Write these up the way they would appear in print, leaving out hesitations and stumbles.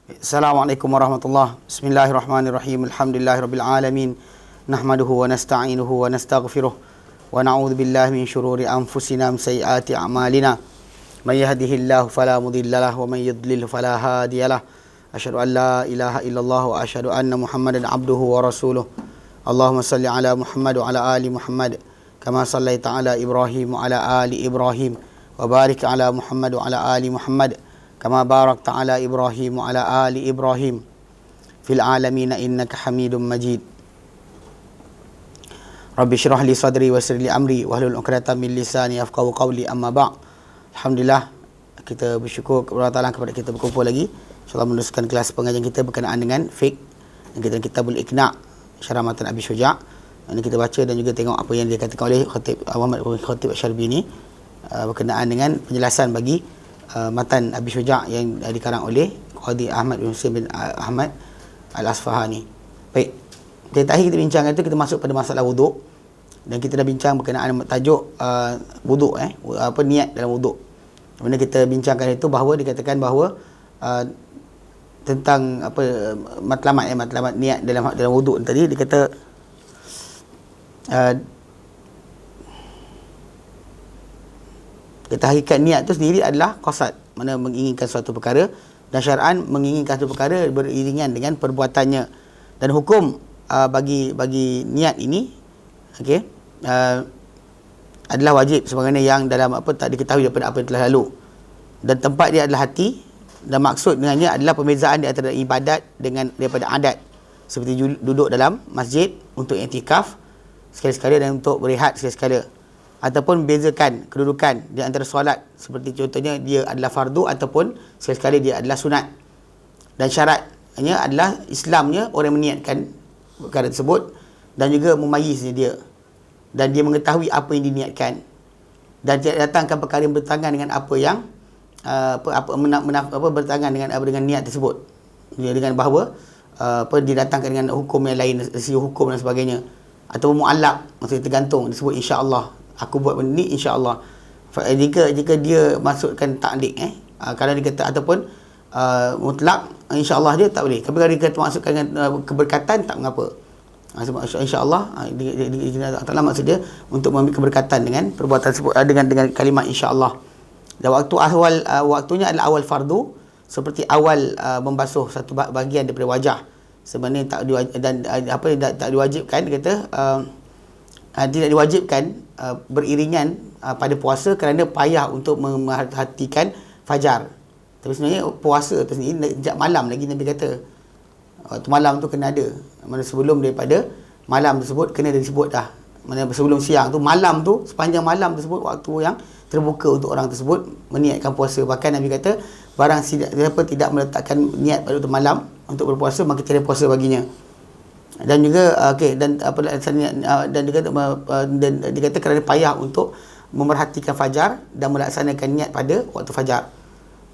Assalamualaikum warahmatullahi. Bismillahirrahmanirrahim. Alhamdulillahirabbil alamin. Nahmaduhu wa nasta'inuhu wa nastaghfiruh wa na'udzu billahi min syururi anfusina wa sayyiati a'malina. May yahdihillahu fala mudhillalah wa may yudlil fala hadiyalah. Asyhadu an la ilaha illallah wa asyhadu anna Muhammadan abduhu wa rasuluh. Allahumma salli ala Muhammad wa ala ali Muhammad kama sallaita ala Ibrahim wa ala ali Ibrahim wa barik ala Muhammad wa ala ali Muhammad kama barakta ala Ibrahim wa ala ali Ibrahim fil alamin innaka Hamidum Majid. Rabbi syrah li sadri wa yassir li amri wahlul 'uqdatam min lisani yafqahu qawli, amma ba'. Alhamdulillah, kita bersyukur kepada Allah Taala kepada kita berkumpul lagi. InsyaAllah meneruskan kelas pengajian kita berkenaan dengan fiqh dan kita Kitabul Iqna' Syarah Matan Abi Syuja'. Ini kita baca dan juga tengok apa yang dikatakan oleh Khatib Muhammad Khatib Asy-Syarbi ini berkenaan dengan penjelasan bagi matan Abi Syuja' yang dikarang oleh Qadi Ahmad bin Husain bin Ahmad Al-Asfahani. Baik, kita akhir kita bincang itu, kita masuk pada masalah wuduk dan kita dah bincang berkenaan tajuk wuduk, apa niat dalam wuduk. Mana kita bincangkan itu bahawa dikatakan bahawa tentang apa matlamat niat dalam wuduk tadi, dia kata kita hakikat niat tu sendiri adalah qasad, mana menginginkan suatu perkara, dan syar'an menginginkan suatu perkara beriringan dengan perbuatannya. Dan hukum bagi niat ini adalah wajib sebagaimana yang dalam apa tak diketahui daripada apa yang telah lalu, dan tempat dia adalah hati, dan maksud dengannya adalah pembezaan di antara ibadat daripada adat, seperti duduk dalam masjid untuk i'tikaf sekali-sekala dan untuk berehat sekali-sekala, ataupun bezakan kedudukan di antara solat, seperti contohnya dia adalah fardu ataupun sekali-sekala dia adalah sunat. Dan syaratnya adalah Islamnya orang meniatkan perkara tersebut, dan juga memayiznya dia, dan dia mengetahui apa yang diniatkan, dan tidak datangkan perkara yang bertentangan dengan apa yang bertentangan dengan niat tersebut, dengan bahawa didatangkan dengan hukum yang lain, sisi hukum dan sebagainya, atau mu'allaq, maksudnya tergantung, disebut insya-Allah, aku buat benda ni insya-Allah. Jika dia masukkan ta'liq, kalau dia kata ataupun mutlak, insya-Allah dia tak boleh. Tapi kalau dia kata masukkan dengan keberkatan, tak mengapa. Insya-Allah, Allah maksud dia untuk mengambil keberkatan dengan perbuatan tersebut, dengan kalimat insya-Allah. Dan waktunya adalah awal fardu, seperti awal membasuh satu bahagian daripada wajah. Sebenarnya tak diwajibkan, dia kata tidak diwajibkan beriringan pada puasa kerana payah untuk memerhatikan fajar. Tapi sebenarnya puasa tu sendiri sejak malam lagi Nabi kata. Waktu malam tu kena ada. Mana sebelum daripada malam tersebut kena disebut dah. Mana sebelum siang tu, malam tu, sepanjang malam tersebut waktu yang terbuka untuk orang tersebut meniatkan puasa. Bahkan Nabi kata barang siapa tidak meletakkan niat pada waktu malam untuk berpuasa, maka tiada puasa baginya. Dan juga dan dia kata kerana payah untuk memerhatikan fajar dan melaksanakan niat pada waktu fajar.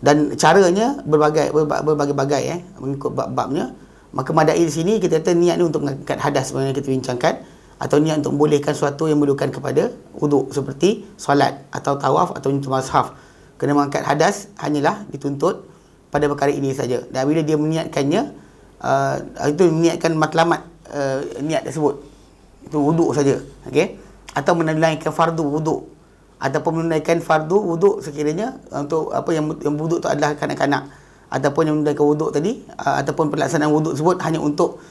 Dan caranya berbagai-bagai mengikut bab-babnya. Maka madai di sini kita kata niat ni untuk mengangkat hadas, sebenarnya kita bincangkan, atau niat untuk membolehkan sesuatu yang memerlukan kepada wuduk, seperti solat atau tawaf atau nyentuh mushaf. Kena mengangkat hadas hanyalah dituntut pada perkara ini saja. Dan bila dia meniatkannya, itu meniatkan matlamat niat tersebut, itu wuduk saja, atau menunaikan fardu wuduk, ataupun menunaikan fardu wuduk sekiranya untuk apa yang wuduk tu adalah kanak-kanak, ataupun yang menunaikan wuduk tadi, ataupun pelaksanaan wuduk tersebut hanya untuk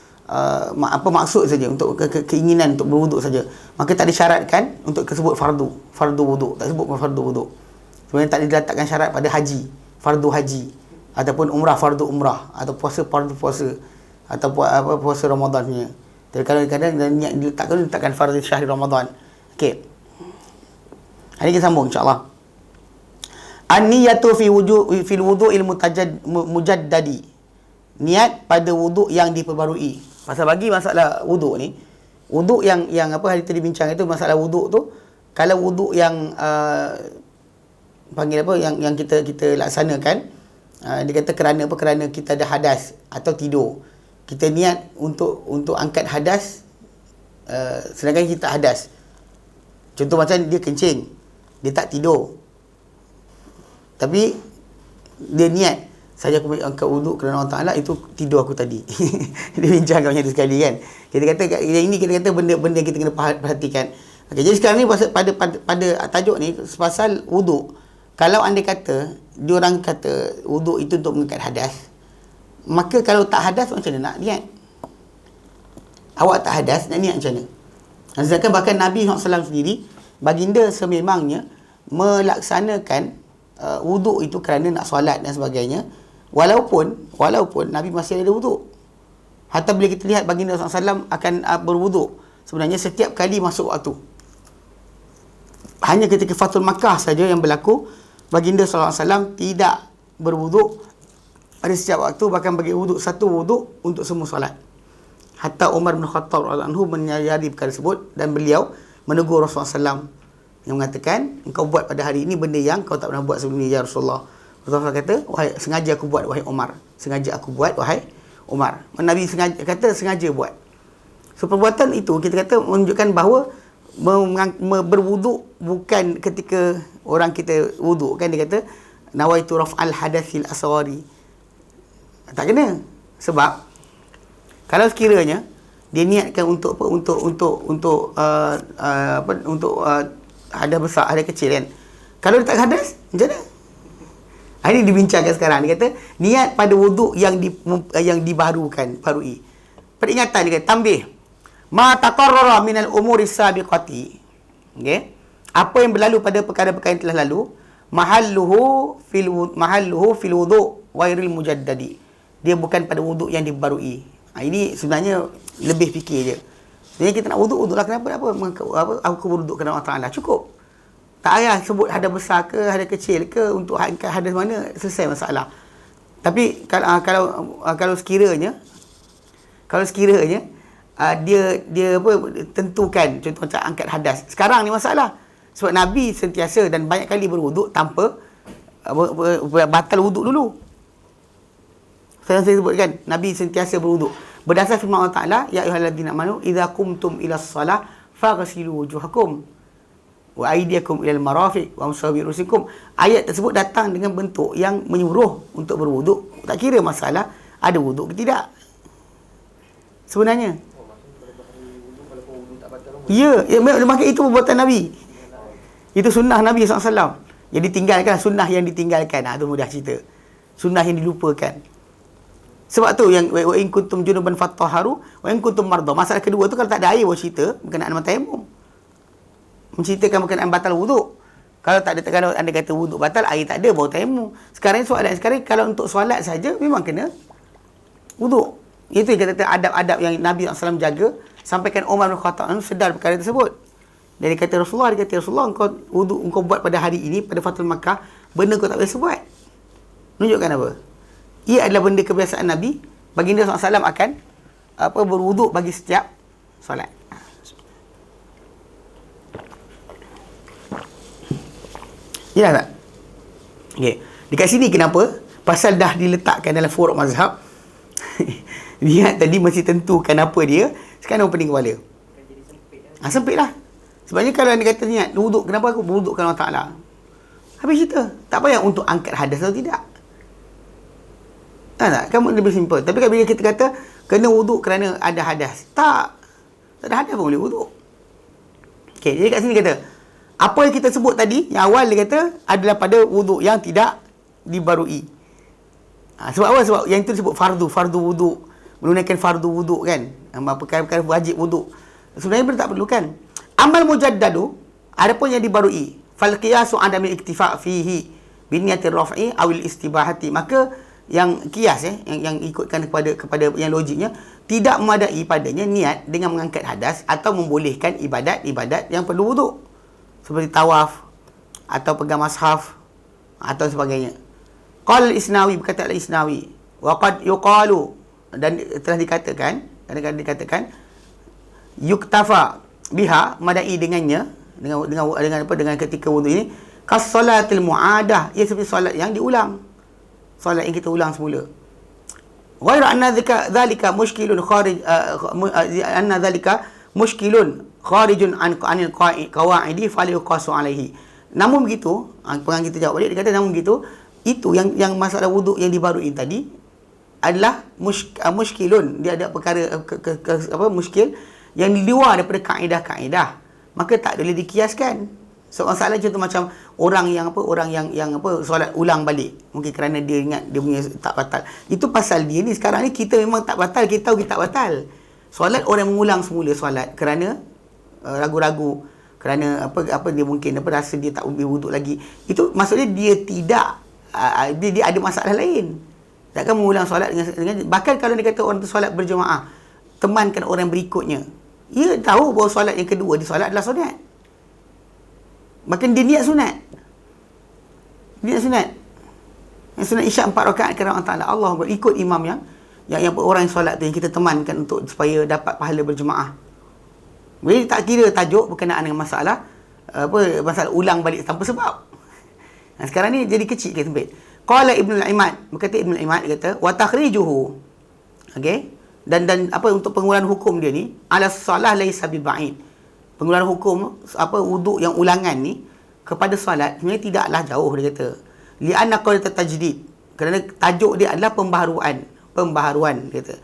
maksud saja, untuk keinginan untuk berwuduk saja, maka tak disyaratkan untuk tersebut fardu wuduk, tak sebut fardu wuduk. Sebenarnya tak diletakkan syarat pada haji, fardu haji, ataupun umrah, fardu umrah, atau puasa, fardu puasa, atau puasa Ramadan punya. Tapi kadang-kadang niat diletakkan fardu syahr Ramadan. Okey. Hari kita sambung insya-Allah. An-niyatu fil wudu'il mujaddadi. Niat pada wuduk yang diperbarui. Pasal bagi masalah wuduk ni, wuduk yang apa hari tadi bincang itu, masalah wuduk tu, kalau wuduk yang panggil apa yang kita laksanakan, dia kata kerana apa? Kerana kita ada hadas atau tidur. Kita niat untuk angkat hadas, sedangkan kita hadas. Contoh macam dia kencing, dia tak tidur, tapi dia niat saja aku angkat wuduk kerana Allah Ta'ala, itu tidur aku tadi. Dia bincang macam tu sekali kan. Kita kata yang ini kita kata benda-benda yang kita kena perhatikan. Okay, jadi sekarang ni pada tajuk ni pasal wuduk. Kalau anda kata, diorang kata wuduk itu untuk mengangkat hadas, maka kalau tak hadas macam mana nak niat? Awak tak hadas, nak niat macam mana? Sedangkan bahkan Nabi SAW sendiri, baginda sememangnya melaksanakan wuduk itu kerana nak solat dan sebagainya, walaupun Nabi masih ada wuduk. Hatta bila kita lihat baginda SAW akan berwuduk, sebenarnya setiap kali masuk waktu. Hanya ketika Fathul Makkah saja yang berlaku, baginda SAW tidak berwuduk pada setiap waktu, bahkan bagi wuduk satu wuduk untuk semua solat. Hatta Umar bin Khattab radhiyallahu anhu menyadari perkara tersebut dan beliau menegur Rasulullah SAW yang mengatakan, engkau buat pada hari ini benda yang kau tak pernah buat sebelum ni ya Rasulullah. Rasulullah kata, sengaja aku buat wahai Umar. Sengaja aku buat wahai Umar. Nabi sengaja buat. So perbuatan itu kita kata menunjukkan bahawa berwuduk bukan ketika orang kita wuduk kan, dia kata nawaitu raf'al hadatsil asghari. Tak kena. Sebab kalau sekiranya dia niatkan untuk apa, untuk hadas besar, hadas kecil kan. Kalau dia tak hadas, macam mana? Ini dibincangkan sekarang. Dia kata niat pada wuduk yang dibarukan, barui. Peringatan dia kata tambih. Ma taqarrara minal umuri sabiqati. Okey. Apa yang berlalu pada perkara-perkara yang telah lalu, mahalluhu fil wudu' ghairil mujaddadi. Dia bukan pada wuduk yang dibarui. Ini sebenarnya lebih fikir je. Sebenarnya kita nak wuduklah, kenapa aku berwuduk kerana Allah Ta'ala, cukup. Tak payah sebut hadas besar ke hadas kecil ke, untuk hadas mana, selesai masalah. Tapi kalau sekiranya dia apa, tentukan contoh macam angkat hadas. Sekarang ni masalah. Sebab Nabi sentiasa dan banyak kali berwuduk tanpa batal wuduk dulu. Saya sebutkan Nabi sentiasa berwuduk berdasar firman Allah Ta'ala, ya ayyuhalladzina amanu idza qumtum ilas salah faghsilu wujuhakum wa aydiyakum ilal marafiq wamsahu bi rusikum. Ayat tersebut datang dengan bentuk yang menyuruh untuk berwuduk. Tak kira masalah ada wuduk ke tidak. Sebenarnya ya, maka itu perbuatan Nabi. Itu sunnah Nabi SAW. Yang ditinggalkan, sunnah yang ditinggalkan. Itu mudah cerita. Sunnah yang dilupakan. Sebab tu yang wa in kuntum junuban fattaharu wa in kuntum marda. Masalah kedua tu kalau tak ada air baru cerita berkenaan dengan tayammum. Menceritakan berkenaan batal wuduk. Kalau tak ada, kalau anda kata wuduk batal, air tak ada, baru tayammum. Sekarang soalan kalau untuk solat saja memang kena wuduk. Itu yang kata adab-adab yang Nabi SAW jaga. Sampaikan Umar bin Khattab sedar perkara tersebut. Dia kata Rasulullah, engkau wuduk, engkau buat pada hari ini, pada Fathul Makkah, benda kau tak biasa buat. Menunjukkan apa? Ia adalah benda kebiasaan Nabi. Baginda SAW akan berwuduk bagi setiap solat. Ya tak? Okay. Dekat sini kenapa? Pasal dah diletakkan dalam furuk mazhab. Niat tadi mesti tentukan apa dia. Sekarang orang pening kepala. Sempit lah. Sebabnya kalau anda kata niat wuduk, kenapa aku berwuduk kerana Allah Ta'ala? Habis cerita. Tak payah untuk angkat hadas atau tidak. Tak? Kamu lebih simple. Tapi bila kita kata kena wuduk kerana ada hadas, tak ada hadas pun boleh wuduk. Okay, jadi kat sini kata apa yang kita sebut tadi, yang awal dia kata adalah pada wuduk yang tidak dibarui. Sebab apa? Sebab yang itu disebut fardu wuduk, menunaikan fardu wuduk kan, perkara-perkara wajib wuduk. Sebenarnya benda tak perlukan. Amal mujaddadu, adapun yang dibarui, fal qiyasu adamil iktifa' fihi bi niyatir raf'i awil istibahati. Maka yang kias yang ikutkan kepada yang logiknya, tidak memadai padanya niat dengan mengangkat hadas atau membolehkan ibadat-ibadat yang perlu wuduk, seperti tawaf atau pegang mushaf atau sebagainya. Qala al-Isnawi, berkata al-Isnawi, wa qad yuqalu, dan telah dikatakan, yuktafa biha, madai dengannya, dengan ketika wuduk ini, kas salatil mu'adah, ia seperti solat yang diulang, solat yang kita ulang semula. Ghairu anna dhalika mushkilun kharij anna dhalika mushkilun kharijun anil qawaidi fali yuqasu alaihi. Namun begitu, pengang kita jawab balik, dia kata namun begitu, Itu yang masalah wuduk yang dibaruin tadi adalah muskilun. Dia ada perkara muskil yang di luar daripada kaedah-kaedah. Maka tak boleh dikiaskan. So masalah contoh macam orang yang solat ulang balik. Mungkin kerana dia ingat dia punya tak batal. Itu pasal dia ni. Sekarang ni kita memang tak batal, kita tahu kita tak batal. Solat orang mengulang semula solat kerana ragu-ragu, kerana apa dia mungkin rasa dia tak boleh wuduk lagi. Itu maksudnya dia tidak dia ada masalah lain. Takkan mengulang solat dengan bahkan kalau dia kata orang tu solat berjemaah, temankan orang berikutnya. Ia tahu bahawa solat yang kedua dia solat adalah sunat. Bahkan dia niat sunat. Niat sunat. Yang sunat isyak 4 rakaat kerana Allah Ta'ala. Allah ikut imam yang orang yang solat tu yang kita temankan untuk supaya dapat pahala berjemaah. Jadi tak kira tajuk berkenaan dengan masalah masalah ulang balik tanpa sebab. Nah, sekarang ni jadi kecil ke sempit. Qala Ibnu al-Imad, berkata Ibnu al-Imad, dia kata wa takhrijuhu. Okey? Dan untuk pengularan hukum dia ni ala salah laisa bi ba'id. Pengularan hukum wuduk yang ulangan ni kepada solat sebenarnya tidaklah jauh, dia kata. Li'anna qaul tajdid. Kerana tajuk dia adalah pembaharuan, dia kata.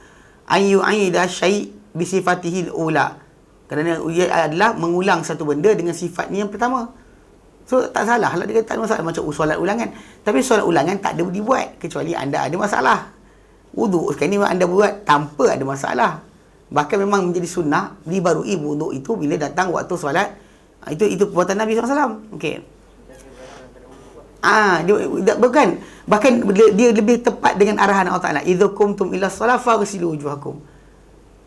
Ayu aida syai' bi sifatihi al-ula. Kerana ia adalah mengulang satu benda dengan sifatnya yang pertama. So tak salah lah dia kata tak ada masalah macam solat ulangan. Tapi solat ulangan tak ada dibuat kecuali anda ada masalah. Wuduk sekarang ni anda buat tanpa ada masalah. Bahkan memang menjadi sunnah dibarui wuduk itu bila datang waktu solat. Itu perbuatan Nabi SAW. Okey. Bukan. Bahkan dia lebih tepat dengan arahan Allah Ta'ala. Idza qumtum ila shalah faghsilu wujuhakum.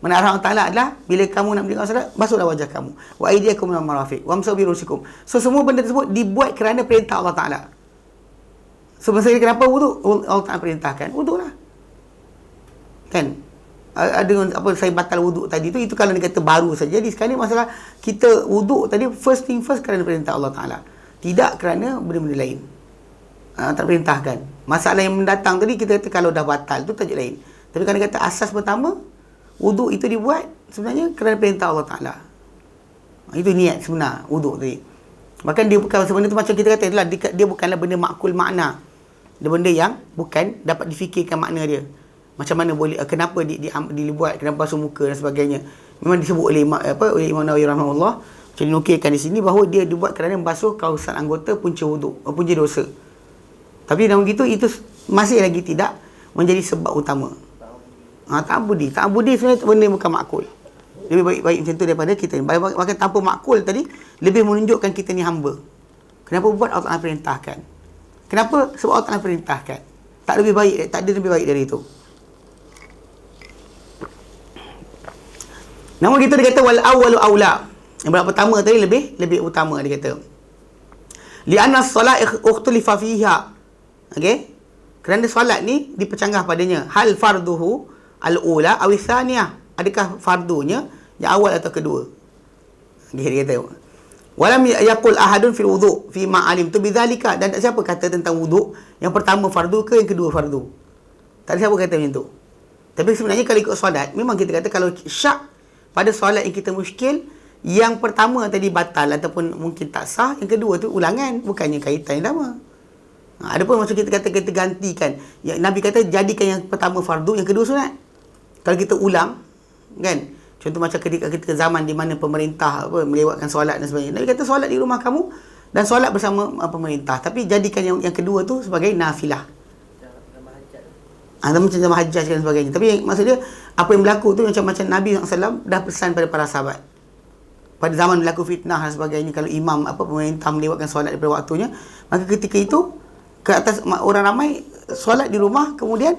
Mana arahan Allah Ta'ala adalah bila kamu nak berdiri solat, basuhlah wajah kamu. Wa aydiyakum minal marafiq wamsahu bi ru'usikum. So semua benda tersebut dibuat kerana perintah Allah Ta'ala. So maksudnya kenapa wuduk? Allah Ta'ala perintahkan, wuduklah. Kan? Ada saya batal wuduk tadi tu, itu kalau dia kata baru saja. Jadi sekarang ni masalah kita wuduk tadi first thing first kerana perintah Allah Ta'ala, tidak kerana benda-benda lain. Tak perintahkan. Masalah yang mendatang tadi kita kata kalau dah batal tu tajuk lain. Tapi kalau dia kata asas pertama wuduk itu dibuat sebenarnya kerana perintah Allah Ta'ala. Itu niat sebenar wuduk tadi. Bahkan dia bukan sebenarnya tu macam kita kata itulah, dia bukanlah benda makul makna. Dia benda yang bukan dapat difikirkan makna dia. Macam mana boleh, kenapa dibuat, kenapa basuh muka dan sebagainya. Memang disebut oleh Imam Nawawi rahimahullah, macam dinukilkan di sini bahawa dia dibuat kerana membasuh kawasan anggota punca wuduk, punca dosa. Tapi namun gitu itu masih lagi tidak menjadi sebab utama. Ta'abudi sebenarnya benda yang bukan makul. Lebih baik macam tu daripada kita ni. Bahkan tanpa makul tadi lebih menunjukkan kita ni hamba. Kenapa buat Allah Ta'ala perintahkan? Kenapa? Sebab Allah Ta'ala perintahkan. Tak ada lebih baik dari itu. Namun kita dia kata wal awwalu aula. Yang pertama tadi lebih utama dia kata. Li'anna as-salat ukhtulifa fiha. Okey? Kerana solat ni dipercanggah padanya. Hal farduhu al-ula aw tsaniyah. Adakah fardunya yang awal atau kedua? Okey, dia kata. Walam yaqul ahadun fil wudu' fi ma alimtu bidzalika. Dan siapa kata tentang wuduk yang pertama fardu ke yang kedua fardu? Tak ada siapa kata macam tu. Tapi sebenarnya kalau ikut solat, memang kita kata kalau syak pada solat yang kita muskil, yang pertama tadi batal ataupun mungkin tak sah, yang kedua tu ulangan, bukannya kaitan yang lama. Ada pun maksud kita kata kita gantikan. Ya, Nabi kata jadikan yang pertama fardu, yang kedua sunat. Kalau kita ulang, kan? Contoh macam ketika kita zaman di mana pemerintah melewatkan solat dan sebagainya. Nabi kata solat di rumah kamu dan solat bersama pemerintah. Tapi jadikan yang kedua tu sebagai nafilah. Macam hajjaj dan sebagainya. Tapi maksud dia, apa yang berlaku tu macam Nabi SAW dah pesan pada para sahabat. Pada zaman berlaku fitnah dan sebagainya, kalau imam pemerintah melewatkan solat daripada waktunya, maka ketika itu ke atas orang ramai solat di rumah, kemudian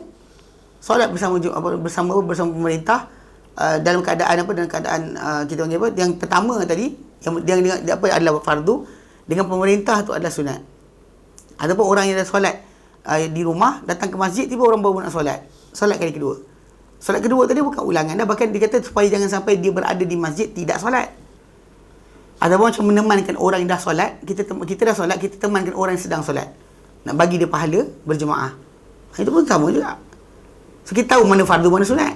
solat bersama pemerintah dalam keadaan kita panggil apa, yang pertama tadi yang adalah fardu, dengan pemerintah tu adalah sunat. Ataupun orang yang dah solat di rumah, datang ke masjid, tiba orang baru nak solat kali kedua. Solat kedua tadi bukan ulangan dah, bahkan dia kata supaya jangan sampai dia berada di masjid tidak solat. Ataupun macam menemankan orang yang dah solat, kita dah solat, kita temankan orang yang sedang solat, nak bagi dia pahala berjemaah. Itu pun sama juga. So kita tahu mana fardu mana sunat.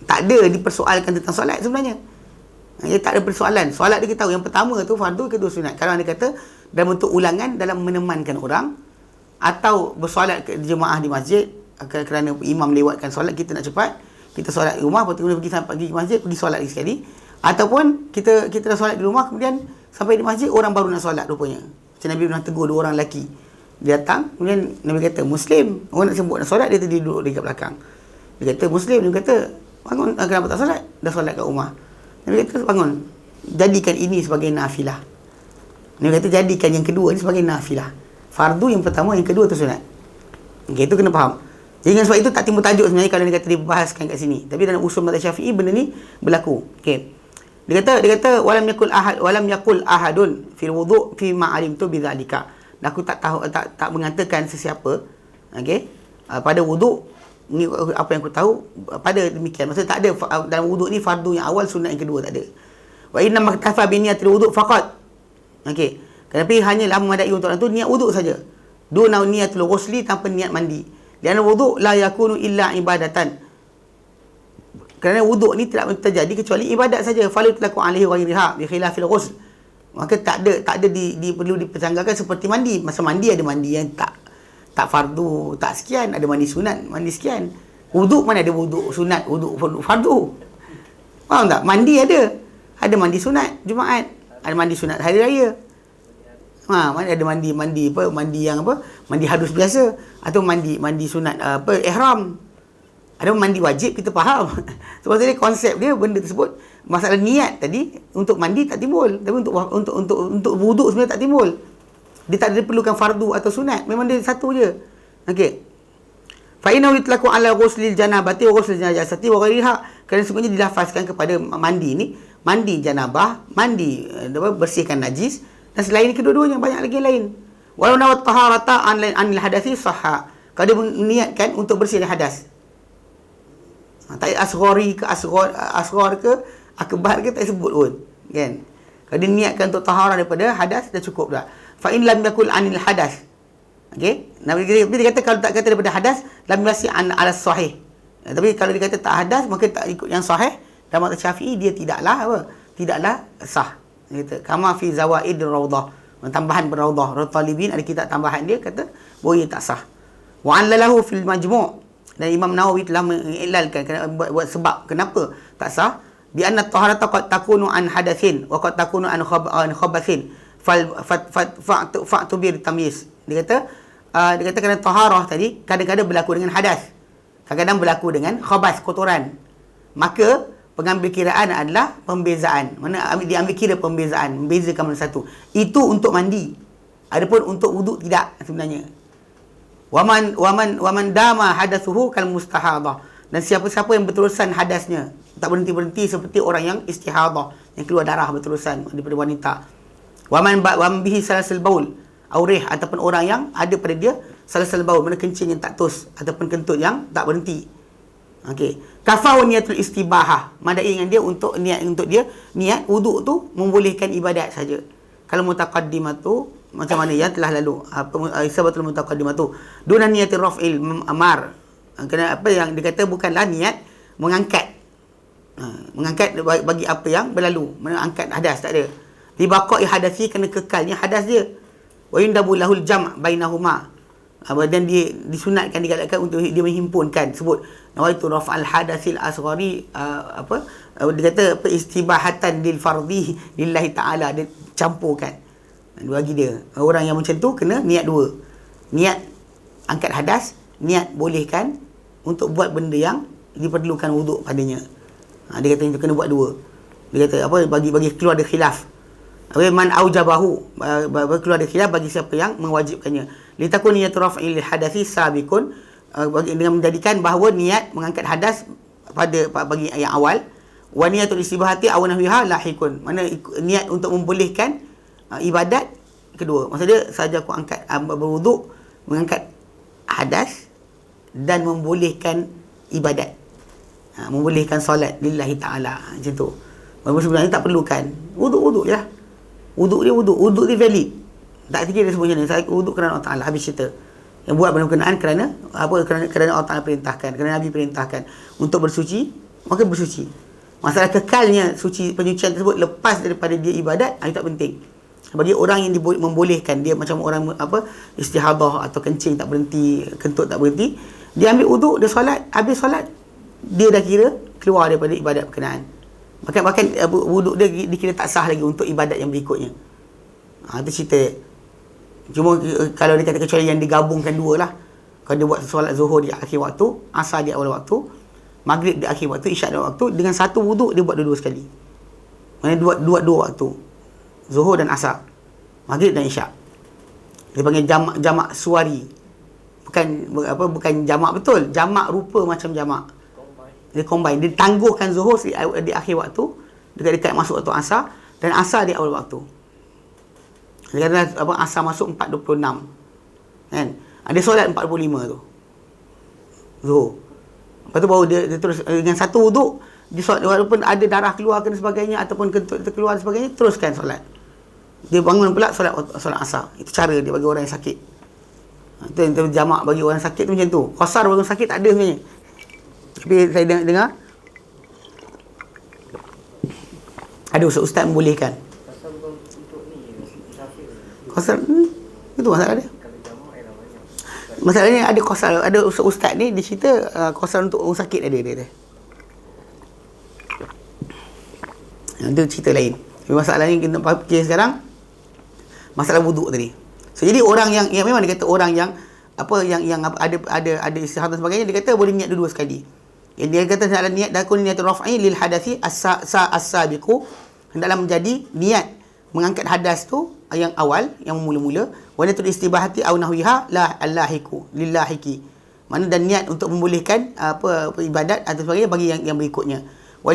Tak ada dipersoalkan tentang solat sebenarnya. Tak ada persoalan. Solat dia kita tahu yang pertama tu fardu, kedua sunat. Kalau anda kata dalam bentuk ulangan dalam menemankan orang, atau bersolat jemaah di masjid kerana imam lewatkan solat, kita nak cepat, kita solat di rumah, lepas tu kemudian pergi ke masjid, pergi solat lagi sekali. Ataupun kita dah solat di rumah, kemudian sampai di masjid orang baru nak solat rupanya. Macam Nabi pernah tegur 2 orang lelaki. Dia datang, kemudian Nabi kata, Muslim, orang nak sembut nak solat, dia tadi duduk dekat belakang. Dia kata, Muslim, dia kata, bangun, kenapa tak solat? Dah solat kat rumah. Nabi kata, bangun, jadikan ini sebagai nafilah. Nabi kata, jadikan yang kedua ni sebagai nafilah. Fardu yang pertama, yang kedua tu sunat. Okay, itu kena faham. Jadi dengan sebab itu tak timbul tajuk sebenarnya kalau dia kata dibahaskan kat sini. Tapi dalam usul mazhab Syafi'i benda ni berlaku. Okey. Dia kata walam yakul ahadun fil wudu' fi ma alimtu bidzalika. Dan aku tak tahu, tak mengatakan sesiapa, okey, pada wuduk ni apa yang aku tahu pada demikian. Maksudnya tak ada dalam wuduk ni fardu yang awal, sunat yang kedua, tak ada. Wa inna maktafa bi niyatil wudu' faqat. Okey. Tapi hanyalah memadai untuk orang tu niat wuduk saja. Duna niyatul ghusli, tanpa niat mandi. Dan wuduk la yakunu illa ibadatan. Kerana wuduk ni tidak terjadi kecuali ibadat saja. Falu tlaku alaihi ghairiha bi khilafil ghusl. Maka tak ada perlu dipersanggakan seperti mandi. Masa mandi ada mandi yang tak fardu, tak sekian, ada mandi sunat, mandi sekian. Wuduk mana ada wuduk sunat, wuduk fardu. Faham tak? Mandi ada. Ada mandi sunat Jumaat, ada mandi sunat hari raya. Mana ada mandi yang apa? Mandi hadus biasa atau mandi sunat ihram. Ada mandi wajib, kita faham. Sebab tadi konsep dia benda tersebut, masalah niat tadi untuk mandi tak timbul, tapi untuk wuduk sebenarnya tak timbul. Dia tak ada perlukan fardu atau sunat, memang dia satu je. Okey. Fa inna yutlaku ala ghuslil janabati wa ghuslil najasati wa ghairiha. Kerana sebenarnya dilafazkan kepada mandi ni, mandi janabah, mandi bersihkan najis, dan selain kedua-duanya banyak lagi yang lain. Walau nawat taharata anil hadathi sahha. Kalau dia meniatkan untuk bersih dari hadas. Tak asghari ke asghar ke akbar ke tak sebut pun, kan? Kalau dia niatkan untuk taharah daripada hadas dah cukup dah. Fa in lam yakul anil hadas. Okey? Nabi dia kata kalau tak kata daripada hadas lam yasi an ala sahih. Tapi kalau dia kata tak hadas maka tak ikut yang sahih. Dalam mazhab Syafi'i dia tidaklah apa? Tidaklah sah. Dia kata kama fi zawaid raudhah. Tambahan beraudhah. Talibin ada kitab tambahan dia kata boleh tak sah. Wa anlalahu fil majmu'. Dan Imam Nawawi telah mengilalkan buat sebab kenapa tak sah. Bi anna taharata qad takunu an hadatsin wa qad takunu an khabathin fa'tu bir tamyiz. Dia kata kerana taharah tadi kadang-kadang berlaku dengan hadas, kadang-kadang berlaku dengan khabath, kotoran. Maka pengambil kiraan adalah pembezaan. Mana diambil kira pembezaan, membezakan mana satu. Itu untuk mandi. Adapun untuk wuduk tidak sebenarnya. Waman dama hadatsuhu kal mustahadah. Dan siapa-siapa yang berterusan hadasnya, tak berhenti-berhenti seperti orang yang istihadah, yang keluar darah berterusan daripada wanita. Waman bihi salasul baul aurih, ataupun orang yang ada pada dia salasul baul, mana kencing yang tak tos ataupun kentut yang tak berhenti. Okey. Kafau niatul istibahah. Madai dengan dia untuk niat wuduk tu membolehkan ibadat saja. Kalau mutaqaddimatu macam mana yang telah lalu, isabatul mutaqaddimatu duna niatir raf'il amar. Kena apa yang dikata bukanlah niat mengangkat. Mengangkat bagi apa yang berlalu, mengangkat hadas tak ada. Di baqa'i hadasi, kena kekalnya hadas dia. Wa yundabu lahul jam' bainahuma. Dan dia disunatkan, digalakkan untuk dia menghimpunkan, sebut nawaitu raf'al hadasil asghari, dia kata istibahatan lil fardhi lillahi ta'ala, dia campurkan bagi dia. Orang yang macam tu kena niat dua, niat angkat hadas, niat bolehkan untuk buat benda yang diperlukan wuduk padanya. Dia kata itu kena buat dua. Dia kata apa, bagi keluar dari khilaf. Man aujabahu, keluar dari khilaf bagi siapa yang mewajibkannya. Litakun niyatul raf'il hadasi sabiqun, dengan menjadikan bahawa niat mengangkat hadas bagi yang awal. Wa niyatul istibahati aw nahwiha lahikun, mana niat untuk membolehkan ibadat kedua. Maksudnya saja aku angkat berwuduk, mengangkat hadas dan membolehkan ibadat, membolehkan solat lillahi ta'ala, macam tu. Sebenarnya tak perlukan wuduk je lah. Wuduk dia valid. Tak fikir dia sebenarnya saya wuduk kerana Allah Ta'ala, habis cerita. Yang buat benda berkenaan kerana Allah Ta'ala perintahkan, kerana Nabi perintahkan untuk bersuci, maka bersuci. Masalah kekalnya suci penyucian tersebut lepas daripada dia ibadat, itu tak penting. Bagi orang yang membolehkan, dia macam orang istihadah atau kencing tak berhenti, kentut tak berhenti, dia ambil wuduk, dia solat, habis solat dia dah kira keluar daripada ibadat berkenaan. Bahkan wuduk dia dikira tak sah lagi untuk ibadat yang berikutnya. Itu cerita. Cuma kalau dia kata kecuali yang digabungkan dua lah. Kalau dia buat solat zuhur di akhir waktu, asar di awal waktu, maghrib di akhir waktu, isyak di awal waktu, dengan satu wuduk dia buat dua-dua sekali. Maksudnya dua waktu, zuhur dan asar, maghrib dan isyak. Dia panggil jamak suari. Bukan jamak betul, jamak rupa macam jamak. Dia combine. Dia tangguhkan zuhur di akhir waktu, dekat-dekat masuk waktu asar, dan asar di awal waktu. Dia kata asar masuk 4.26 kan. Dia solat 45 tu zuhur. Lepas tu baru dia terus dengan satu wuduk, dia solat, walaupun ada darah keluar dan sebagainya ataupun kentut terkeluar dan sebagainya, teruskan solat. Dia bangun pula solat asar. Itu cara dia bagi orang yang sakit. Itu jamak bagi orang sakit tu macam tu. Qasar bagi orang sakit tak ada sebenarnya. Tapi saya dengar ada ustaz membolehkan. Qasar itu masalah dia. Masalahnya ada qasar, ada ustaz ni dia cerita qasar untuk orang sakit ada dia. Itu cerita lain. Tapi masalahnya kita fikir sekarang masalah wuduk tadi. So, jadi orang yang memang dia kata orang yang ada istihadah dan sebagainya, dia kata boleh niat dua sekali. Yang dia kata hendaklah niat dakun niatul raf'i lil hadathi as-sabiqu, hendaklah menjadi niat mengangkat hadas tu yang awal, yang mula-mula, wa niatul istibahati aw nahwiha la allahiku lillahiki. Mana dan niat untuk membolehkan ibadat atau sebagainya bagi yang berikutnya. Wa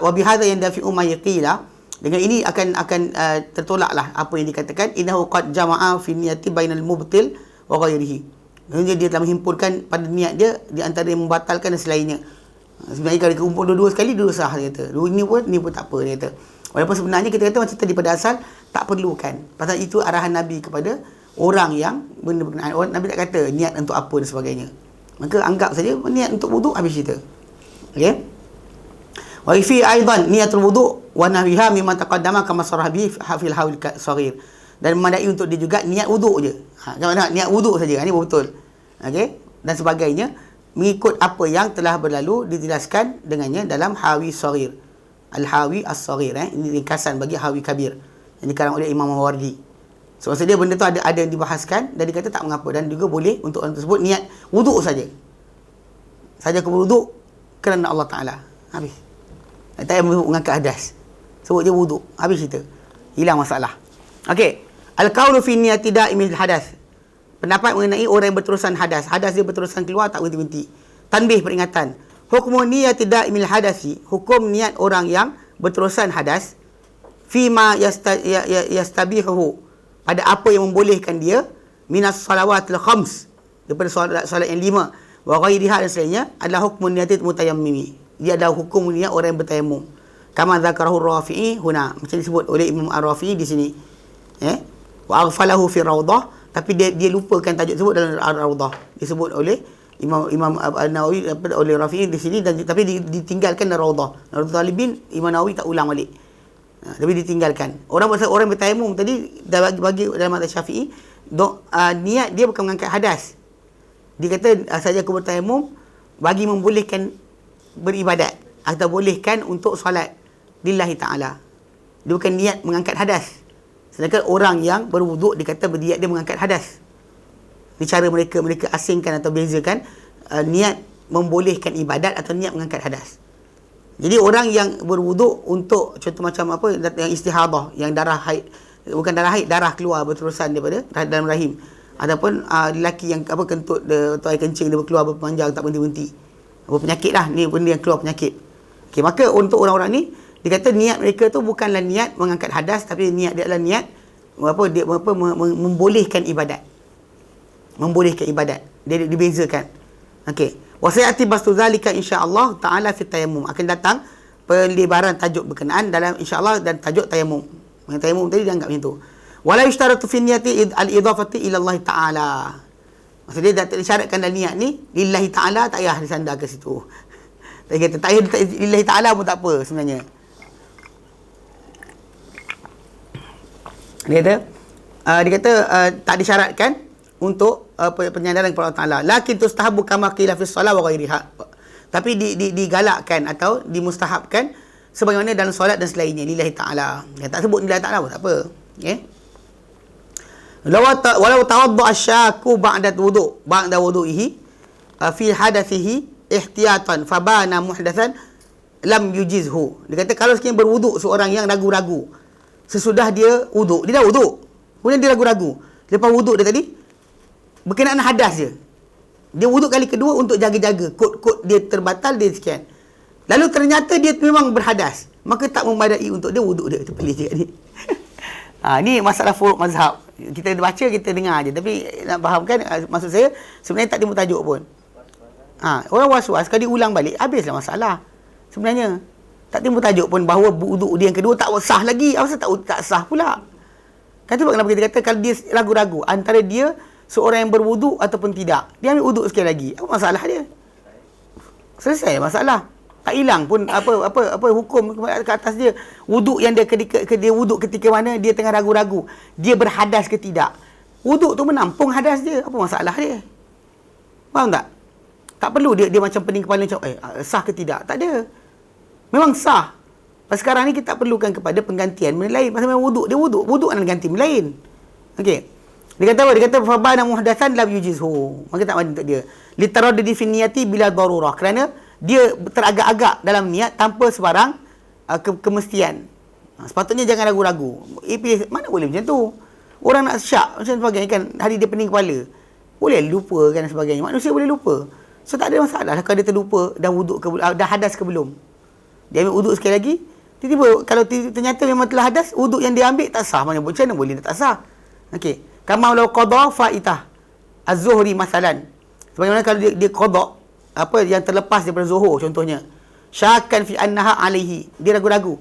bihadza yandafi'u ma yaqila. Dengan ini akan tertolaklah apa yang dikatakan innahu qad jama'a fi niyati bainal mubtil wa ghairihi. Maksudnya dia telah menghimpunkan pada niat dia di antara yang membatalkan dan selainnya. Sebenarnya kalau dikumpul dua-dua sekali, dua sah, dia kata. Ni pun tak apa, dia kata. Walaupun sebenarnya kita kata macam tadi pada asal tak perlukan. Pasal itu arahan Nabi kepada orang yang benda berkenaan. Nabi tak kata niat untuk apa dan sebagainya. Maka anggap saja niat untuk wuduk, habis cerita. Okey. Wa fi aidan niatul wudu' wa nahwiha mimma taqaddama kama sarah bi fil hawl saghir. Dan memadai untuk dia juga niat wuduk je. Kalau nak niat wuduk saja, ini betul. Okey, dan sebagainya mengikut apa yang telah berlalu dijelaskan dengannya dalam Hawi Saghir. Al-Hawi As-Saghir, ini ringkasan bagi Hawi Kabir yang dikarang oleh Imam Mawardi. So, maksud dia benda tu ada yang dibahaskan dan dia kata tak mengapa, dan juga boleh untuk orang tersebut niat wuduk saja. Saja aku berwuduk kerana Allah Taala. Habis. Tak payah mengangkat hadas. Sebut je wuduk. Habis cerita. Hilang masalah. Okey. Al-qawlu fi niyati da'imil hadas. Pendapat mengenai orang yang berterusan hadas. Hadas dia berterusan keluar, tak berhenti-henti. Tanbih, peringatan. Hukmu niyati da'imil hadasi. Hukum niat orang yang berterusan hadas. Fima yastabihu. Pada apa yang membolehkan dia. Minas salawatil khams. Daripada solat yang 5. Wa ghairiha dan selainnya. Adalah hukmu niyati mutayammimi. Dia adalah hukum niat orang yang bertayamum. Kama dzakarahu Rafi'i huna. Macam disebut oleh Imam Ar-Rafi'i di sini. Wa aghfalahu fi rawdah. Tapi dia lupakan tajuk tersebut dalam Ar-Rawdah. Disebut oleh Imam An-Nawawi oleh Rafi'i di sini, dan tapi ditinggalkan dalam Rawdah. Rawdah Talibin Imam Nawawi tak ulang balik. Tapi ditinggalkan. Orang bertayamum tadi dah bagi dalam mazhab Syafi'i, niat dia bukan mengangkat hadas. Dia kata saja aku bertayamum bagi membolehkan beribadat atau bolehkan untuk solat lillahi ta'ala. Dia bukan niat mengangkat hadas. Sedangkan orang yang berwuduk dikata berniat dia mengangkat hadas. Ini cara mereka asingkan atau bezakan niat membolehkan ibadat atau niat mengangkat hadas. Jadi orang yang berwuduk untuk contoh macam apa yang istihadah, yang darah haid, bukan darah haid, darah keluar berterusan daripada dalam rahim, ataupun lelaki yang kentut dia atau air kencing dia keluar berpanjang tak berhenti-henti. Apa penyakit lah, ni benda yang keluar penyakit. Okey, maka untuk orang-orang ni dia kata niat mereka tu bukanlah niat mengangkat hadas, tapi niat dia adalah niat membolehkan ibadat. Membolehkan ibadat. Dia dibezakan. Okey. Wa sayati bastu zalika insya-Allah taala fi tayammum. Akan datang pelebaran tajuk berkenaan dalam insya-Allah dan tajuk tayammum. Yang tayammum tadi dianggap macam tu. Wala yushtaratu fi niyati al-idafati ila Allah taala. Maksudnya dia disyaratkan dalam niat ni lillahi taala, tak payah disandar ke situ. Tak payah lillahi taala pun tak apa sebenarnya. Dia kata tak disyaratkan untuk penyandaran kepada Allah Taala. Lakin tustahabu kama qila fi shalah wa ghairiha. Tapi digalakkan atau dimustahabkan sebagaimana dalam solat dan selainnya, lillahi taala. Yang tak sebut lillahi taala pun tak apa. Okey. Walau tawadda asyaku ba'da wudu'ihi fi hadathihi ihtiyatan fabana muhdatsan lam yujizhu. Dia kata kalau sekiranya berwuduk seorang yang ragu-ragu sesudah dia wuduk, dia dah wuduk, kemudian dia ragu-ragu lepas wuduk dia tadi berkenaan hadas dia wuduk kali kedua untuk jaga-jaga kod dia terbatal, dia sekian, lalu ternyata dia memang berhadas, maka tak memadai untuk dia wuduk dia. Itu pelik cakap ni. Ni masalah furuk mazhab. Kita baca, kita dengar je. Tapi nak fahamkan, maksud saya, sebenarnya tak timbul tajuk pun. Orang was-was, kalau diulang balik, habislah masalah. Sebenarnya, tak timbul tajuk pun bahawa wuduk dia yang kedua tak sah lagi. Apa tak sah pula? Kan tu kenapa kita kata, kalau dia ragu-ragu antara dia seorang yang berwuduk ataupun tidak, dia ambil wuduk sekali lagi. Apa masalah dia? Selesai masalah. Tak hilang pun apa hukum ke atas dia. Wuduk yang dia dia wuduk ketika mana dia tengah ragu-ragu, dia berhadas ke tidak, wuduk tu menampung hadas dia. Apa masalah dia? Faham tak? Tak perlu dia macam pening kepala macam sah ke tidak. Tak ada. Memang sah. Pasal sekarang ni kita tak perlukan kepada penggantian benda lain. Pasal memang wuduk, dia wuduk nak ganti benda lain. Okey. Dia kata apa? Dia kata fabana muhdatsan lam yujizhu. Maka tak mandi untuk dia. Litaraddudi fi niyati bila darurah. Kerana dia teragak-agak dalam niat tanpa sebarang kemestian. Sepatutnya jangan ragu-ragu. Mana boleh macam tu? Orang nak syak macam sebagainya kan, hari dia pening kepala, boleh lupa kan sebagainya. Manusia boleh lupa. So tak ada masalah kalau dia terlupa dah wuduk ke, dah hadas ke belum. Dia ambil wuduk sekali lagi, tiba-tiba kalau ternyata memang telah hadas, wuduk yang dia ambil tak sah. Macam mana boleh tak sah? Okey. Kama law qada faitah az-zuhri masalan. Sebagaimana kalau dia qada apa yang terlepas daripada zuhur contohnya, syakkan fi annaha alaihi, dia ragu-ragu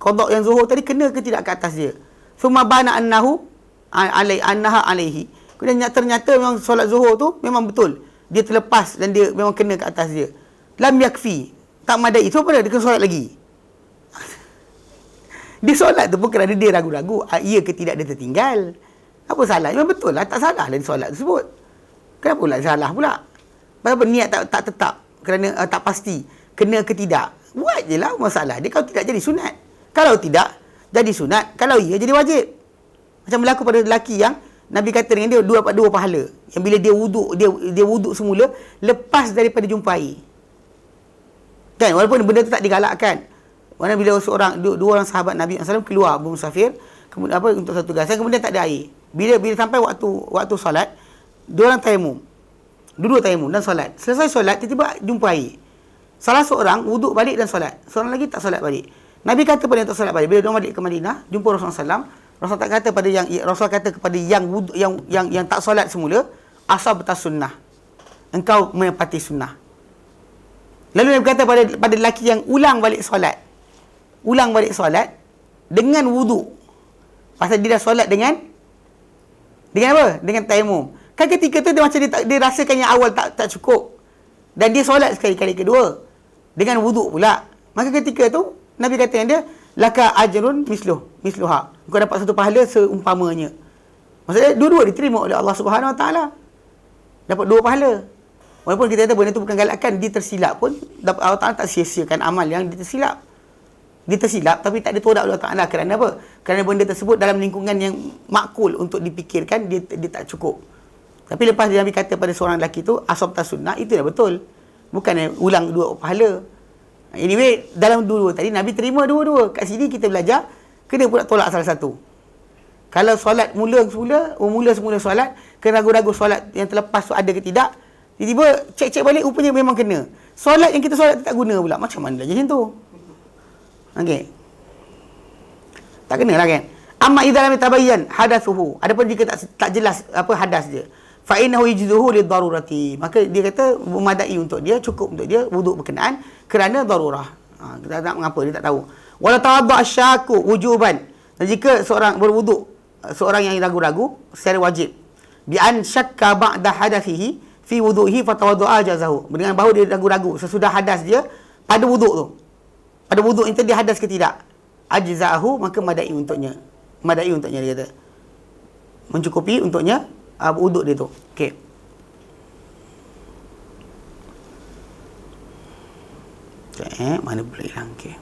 qada yang zuhur tadi kena ke tidak ke atas dia, summa bana annahu annaha alaihi, kemudian ternyata memang solat zuhur tu memang betul dia terlepas dan dia memang kena ke atas dia, lam yakfi, tak madai. So apa dia kena solat lagi? Dia solat tu pun kerana dia ragu-ragu iya ke tidak dia tertinggal. Apa salah? Memang betul lah, tak salah lah dia solat tersebut. Kenapa pula salah pula? Kenapa niat tak tetap kerana tak pasti kena ke tidak? Buat je lah masalah dia. Kalau tidak jadi sunat, kalau tidak jadi sunat, kalau ia jadi wajib. Macam berlaku pada lelaki yang Nabi kata dengan dia dua pahala, yang bila dia wuduk semula lepas daripada jumpa air kan, walaupun benda tu tak digalakkan. Mana bila dua orang sahabat Nabi SAW keluar bermusafir kemudian untuk satu tugasan, kemudian tak ada air, bila sampai waktu solat, dua orang tayamum, dua tayamum dan solat. Selesai solat, tiba-tiba jumpa air. Salah seorang wuduk balik dan solat, seorang lagi tak solat balik. Nabi kata pada yang tak solat balik, bila dia balik ke Madinah, jumpa Rasulullah SAW, Rasul tak kata pada Rasul kata kepada yang wuduk, yang tak solat semula, asabta sunnah, engkau menepati sunnah. Lalu Nabi kata pada lelaki yang ulang balik solat dengan wuduk, pasal dia dah solat dengan apa? Dengan tayamum. Kan ketika tu dia macam dia rasakan yang awal tak cukup, dan dia solat sekali kedua dengan wuduk pula. Maka ketika tu Nabi kata yang dia laka ajrun misluha, kau dapat satu pahala seumpamanya. Maksudnya dua-dua diterima oleh Allah Subhanahu Wa Taala, dapat dua pahala. Walaupun kita kata benda tu bukan galakan, dia tersilap pun Allah Taala tak sia-siakan amal yang dia tersilap. Dia tersilap tapi tak ditolak oleh Allah Taala. Kerana apa? Kerana benda tersebut dalam lingkungan yang makul untuk dipikirkan, dia tak cukup. Tapi lepas Nabi kata pada seorang lelaki tu asabta sunnah, itu dah betul. Bukan ulang dua pahala. Anyway, dalam dua-dua tadi Nabi terima dua-dua. Kat sini kita belajar kena pula tolak salah satu. Kalau solat mula semula solat, kena ragu-ragu solat yang terlepas tu ada ke tidak, tiba-tiba cek balik rupanya memang kena. Solat yang kita solat tak guna pula. Macam mana dah macam tu? Okey. Tak kenalah kan. Amma idza lam tabayyan hadatsuhu. Adapun jika tak jelas apa hadas dia, fa innahu yajzuhu lidarurati. Maka dia kata memadai untuk dia, cukup untuk dia wuduk berkenaan kerana darurah. Kita tak mengapa dia tak tahu. Wala tawadda asyaku wujuban. Dan jika seorang berwuduk, seorang yang ragu-ragu secara wajib, bi an syakka ba'da hadathihi fi wudu'ihi fatawadda'a jazahu. Dengan bahawa dia ragu-ragu sesudah hadas dia pada wuduk tu. Pada wuduk itu dia hadas ke tidak? Ajza'ahu, maka madai untuknya. Madai untuknya, dia kata. Mencukupi untuknya wuduk dia tu. Okey. Mana pula hilang? Okey.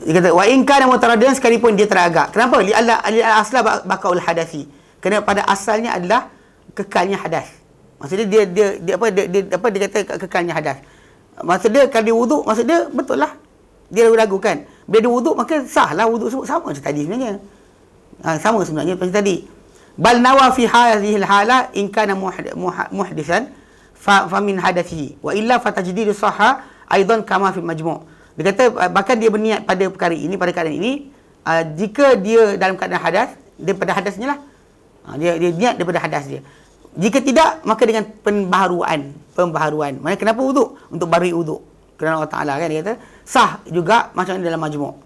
Dia kata wa in kana mutaraddin, sekalipun dia teragak. Kenapa? Li asla baqaul hadasi. Kerana pada asalnya adalah kekalnya hadas. Maksudnya dia kata kekalnya hadas. Maksud dia kalau dia wuduk, maksud dia betul lah. Dia ragu kan. Bila dia wuduk maka sahlah wuduk sebut sama macam tadi sebenarnya. Sama sebenarnya macam tadi. Bal nawa fi hadhihi al-hala in kana muhdisan fa min hadathihi wa illa fatajdidu sahha aidan kama fi majmu'. Dia kata bahkan dia berniat pada perkara ini, pada keadaan ini, jika dia dalam keadaan hadas, daripada hadasnya lah. Dia niat daripada hadas dia. Jika tidak, maka dengan pembaharuan. Maksudnya kenapa wuduk? Untuk bari wuduk. Kerana Allah Ta'ala kan, dia kata sah juga macam ni dalam majmuk.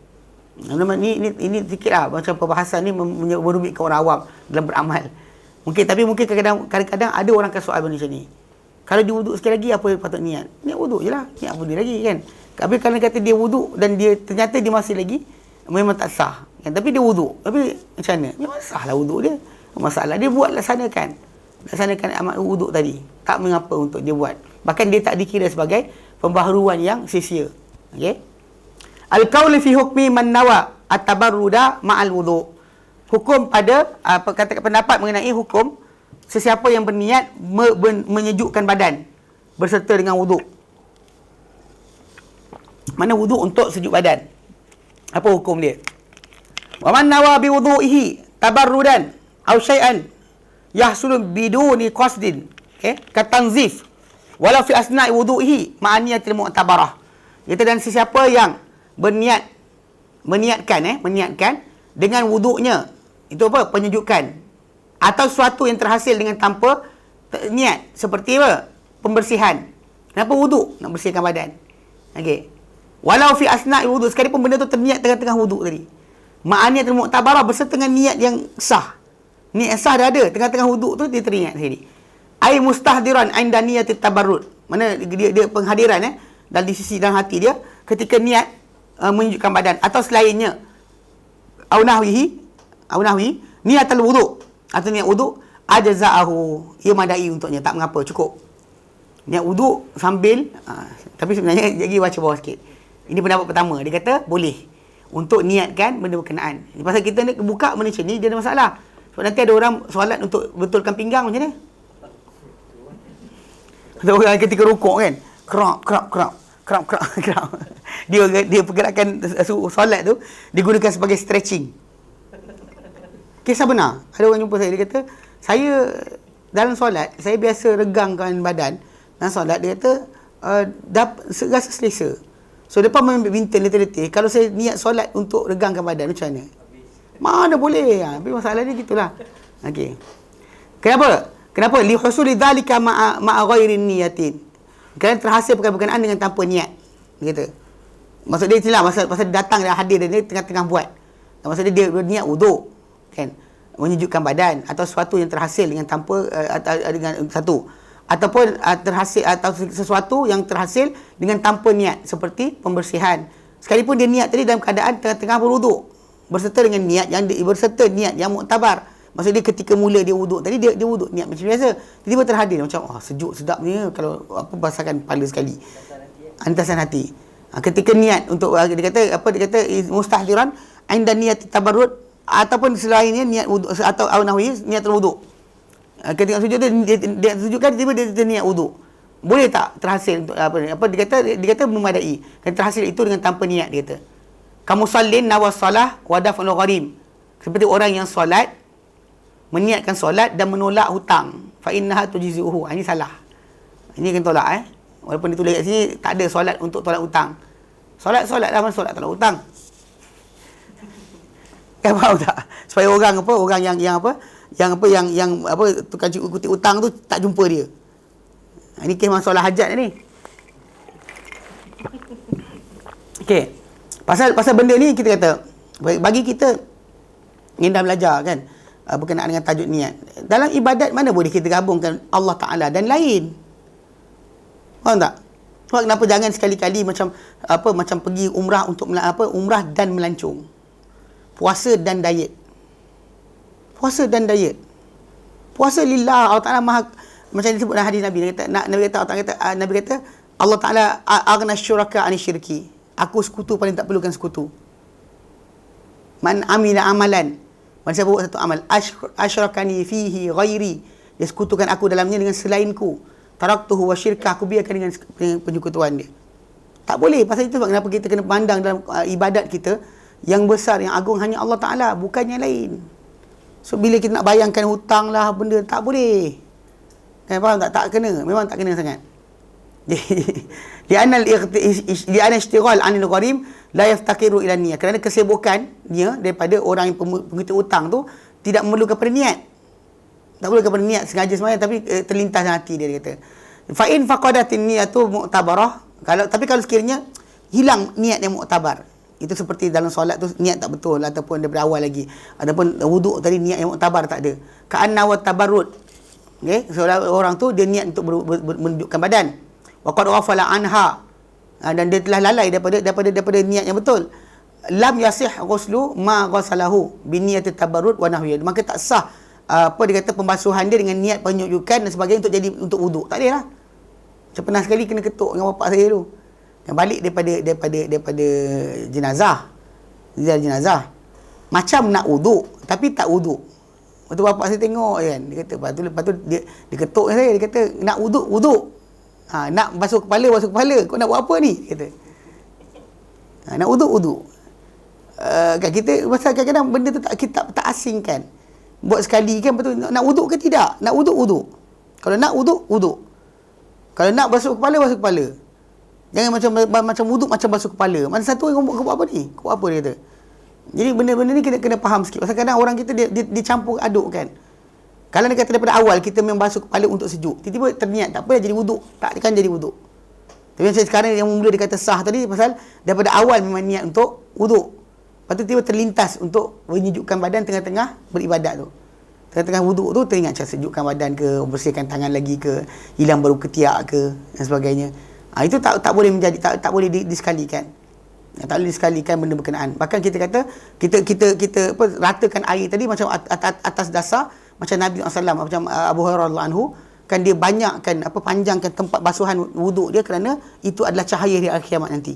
Ini sikit lah macam perbahasan ni merumitkan orang awam dalam beramal. Mungkin kadang-kadang ada orang akan soal macam ni. Kalau dia wuduk sekali lagi, apa yang patut niat? Niat wuduk je lah. Niat apa dia lagi kan? Tapi kalau kata dia wuduk dan dia ternyata dia masih lagi, memang tak sah. Kan? Tapi dia wuduk. Tapi macam mana? Memang sah lah wuduk dia. Masalah dia buat laksanakan amal wuduk tadi. Tak mengapa untuk dia buat. Bahkan dia tak dikira sebagai pembaharuan yang sia-sia. Okey. Al-qaul fi hukmi man nawa at-tabarruda ma'al wudu. Hukum pada kata pendapat mengenai hukum sesiapa yang berniat menyejukkan badan berserta dengan wuduk. Mana wuduk untuk sejuk badan? Apa hukum dia? Wa man nawa bi wudu'ihi tabarrudan aw syai'an yahsulu biduni qasdin, okey, katanzif walau fi asna'i wudu'ihi ma'aniyatil mu'tabarah. Kita dan sesiapa yang menyiapkan dengan wuduknya, itu apa? Penyejukan atau sesuatu yang terhasil dengan tanpa niat, seperti apa? Pembersihan. Kenapa wuduk? Nak bersihkan badan. Okey. Walau fi asna'i wuduk, sekalipun benda tu terniat tengah-tengah wuduk tadi. Ma'aniyatul mu'tabarah, berserta dengan niat yang sah. Niat yang sah dah ada, tengah-tengah wuduk tu dia teringat sendiri. Ai mustahdiran inda niyatit tabarrud. Mana dia penghadiran dan di sisi dalam hati dia ketika niat menunjukkan badan atau selainnya. Au nahwi niatul wuduk atau niat wuduk ajza'ahu, ia madai untuknya, tak mengapa, cukup. Niat wuduk sambil tapi sebenarnya lagi baca bawah sikit. Ini pendapat pertama, dia kata boleh untuk niatkan benda berkenaan. Pasal kita ni buka benda macam ni dia ada masalah. Sebab nanti ada orang solat untuk betulkan pinggang macam ni. Ada orang ketika rukuk kan, kerap. Dia pergerakan solat tu digunakan sebagai stretching. Kisah benar. Ada orang jumpa saya, dia kata, saya dalam solat, saya biasa regangkan badan dalam solat. Dia kata, rasa selesa. So, depan main badminton letih-letih, kalau saya niat solat untuk regangkan badan, macam mana? Mana boleh. Tapi masalah dia gitulah. Okey. Kenapa? Li husuli dzalika ma'a ghairi niyatin. Kerana terhasil perkara-perkara dengan tanpa niat. Dia kata. Maksud dia itulah, pasal dia datang dan hadir dan dia tengah-tengah buat. Maksud dia niat wuduk. Kan? Menyejukkan badan atau sesuatu yang terhasil dengan tanpa dengan satu. Ataupun terhasil atau sesuatu yang terhasil dengan tanpa niat, seperti pembersihan. Sekalipun dia niat tadi dalam keadaan tengah-tengah berwuduk, berserta dengan niat yang muktabar. Maksud dia ketika mula dia wuduk tadi, dia wuduk niat macam biasa, tiba-tiba terhadir macam sejuk sedapnya kalau basahkan kepala sekali, antasan hati. Ketika niat untuk dia kata mustahdiran inda niat tabarrud, ataupun selainnya niat wuduk atau nahwi niat wuduk. Ketika sujud dia sujudkan, tiba-tiba dia niat wuduk. Boleh tak terhasil untuk dia kata memadai. Kan terhasil itu dengan tanpa niat, dia kata. Kamu sallin nawas salah wa daf'ul gharim. Seperti orang yang solat, meniatkan solat dan menolak hutang. Fa innaha tujzi'uhu. Ini salah. Ini kan tolak Walaupun ditulis kat sini tak ada solat untuk tolak hutang. Solat lah, mana solat tolak hutang. Kan faham tak? Supaya orang yang tukang kutip hutang tu tak jumpa dia. Ini kes masalah hajat ni. Okey. Pasal benda ni kita kata, bagi kita yang dah belajar kan, berkenaan dengan tajuk niat. Dalam ibadat mana boleh kita gabungkan Allah Ta'ala dan lain? Faham tak? Sebab kenapa jangan sekali-kali macam pergi umrah untuk umrah dan melancong. puasa dan diet. Puasa dan diet. Puasa lillah, Allah Ta'ala maha, macam disebut dalam hadis Nabi. Nabi kata Allah Ta'ala aghna syuraka ani syirki. Aku sekutu paling tak perlukan sekutu. Man amila amalan, man siapa buat satu amal, asyrakani fihi ghairi, dia sekutukan aku dalamnya dengan selainku, taraktuhu wa syirkah, aku biarkan dengan penyekutuan dia. Tak boleh. Pasal itu sebab kenapa kita kena pandang dalam ibadat kita, yang besar, yang agung hanya Allah Ta'ala, bukan yang lain. So bila kita nak bayangkan hutang lah benda, tak boleh. Kan, faham tak? Tak kena. Memang tak kena sangat. Li'anna ishtighal 'anil gharim la yaftakiru ila niyyah. Kerana kesibukan dia daripada orang yang penghutang hutang tu tidak memerlukan pada niat. Tak perlu kepada niat sengaja sebenarnya, tapi terlintas dalam hati dia kata. Fa in faqadatin niyyatu mu'tabarah. Tapi kalau sekiranya hilang niat yang muktabar, itu seperti dalam solat tu niat tak betul ataupun daripada awal lagi, ataupun wuduk tadi niat yang muktabar tak ada. Ka'anna wa tabarrud. Okey, seorang orang tu dia niat untuk menunjukkan badan. Wa qad ghafala anha. Dan dia telah lalai daripada niat yang betul. Lam yasih ghuslu ma ghasalahu bi niyyati tabarrud wa nahwiyah. Maka tak sah dia kata pembasuhan dia dengan niat penunjukan dan sebagainya untuk wuduk. Tak boleh lah. Saya pernah sekali kena ketuk dengan bapak saya tu. Yang balik daripada jenazah. Jenazah. Macam nak wuduk tapi tak wuduk. Lepas tu bapak saya tengok kan, dia kata lepas tu dia ketuk saya, dia kata nak wuduk. Nak basuh kepala. Kau nak buat apa ni? Dia kata. Nak wuduk. Kan kita pasal kadang-kadang benda tu kita tak asingkan. Buat sekali kan, betul nak wuduk ke tidak? Nak wuduk. Kalau nak wuduk. Kalau nak basuh kepala. Jangan macam wuduk macam basuh kepala. Mana satu yang kau buat apa ni? Kau buat apa dia kata. Jadi benda-benda ni kena faham sikit. Pasal kadang orang kita dia campur aduk kan. Kalau dia kata daripada awal kita memang basuh kepala untuk sejuk, tiba-tiba terniat tak apa jadi wuduk. Tak kan jadi wuduk. Tapi macam sekarang yang mula dia kata sah tadi pasal daripada awal memang niat untuk wuduk. Lepas tu tiba terlintas untuk menyejukkan badan tengah-tengah beribadat tu. Tengah-tengah wuduk tu teringat macam sejukkan badan ke, bersihkan tangan lagi ke, hilang bau ketiak ke dan sebagainya. Itu tak boleh menjadi tak boleh disekalikan. Tak boleh disekalikan benda berkenaan. Bahkan kita kata kita ratakan air tadi macam atas dasar macam Nabi SAW, macam Abu Hurairah radhiyallahu anhu, kan dia banyakkan panjangkan tempat basuhan wuduk dia kerana itu adalah cahaya di hari kiamat nanti.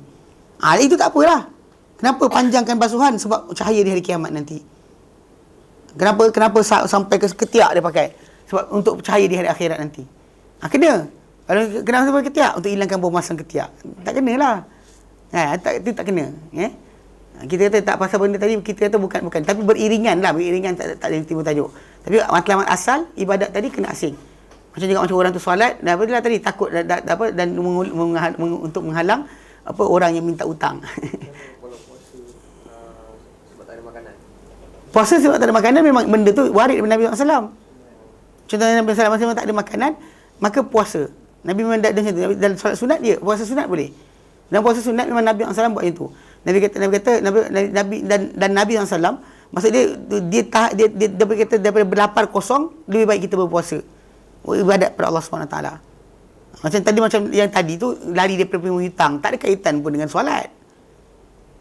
Itu tak apalah. Kenapa panjangkan basuhan? Sebab cahaya di hari kiamat nanti. Kenapa sampai ke ketiak dia pakai? Sebab untuk cahaya di hari akhirat nanti. Kena. Kenapa sampai ketiak? Untuk hilangkan bau masam ketiak. Tak kenalah. Itu tak kena. Kita kata tak pasal benda tadi, kita kata bukan. Tapi beriringan tak ada timbul tajuk. Tapi matlamat asal ibadat tadi kena asing. Macam juga macam orang tu solat, dan apa tadi takut dan untuk menghalang orang yang minta hutang. Puasa sebab tak ada makanan, memang benda tu warid daripada Nabi SAW. Contohnya Nabi SAW memang tak ada makanan, maka puasa. Nabi memang dah macam tu. Dalam solat sunat dia, puasa sunat boleh. Dan puasa sunat memang Nabi SAW buat itu. Nabi kata Nabi SAW, maksud dia kata daripada berlapar kosong lebih baik kita berpuasa. Ibadat pada Allah SWT. Macam yang tadi tu lari daripada hutang, tak ada kaitan pun dengan solat.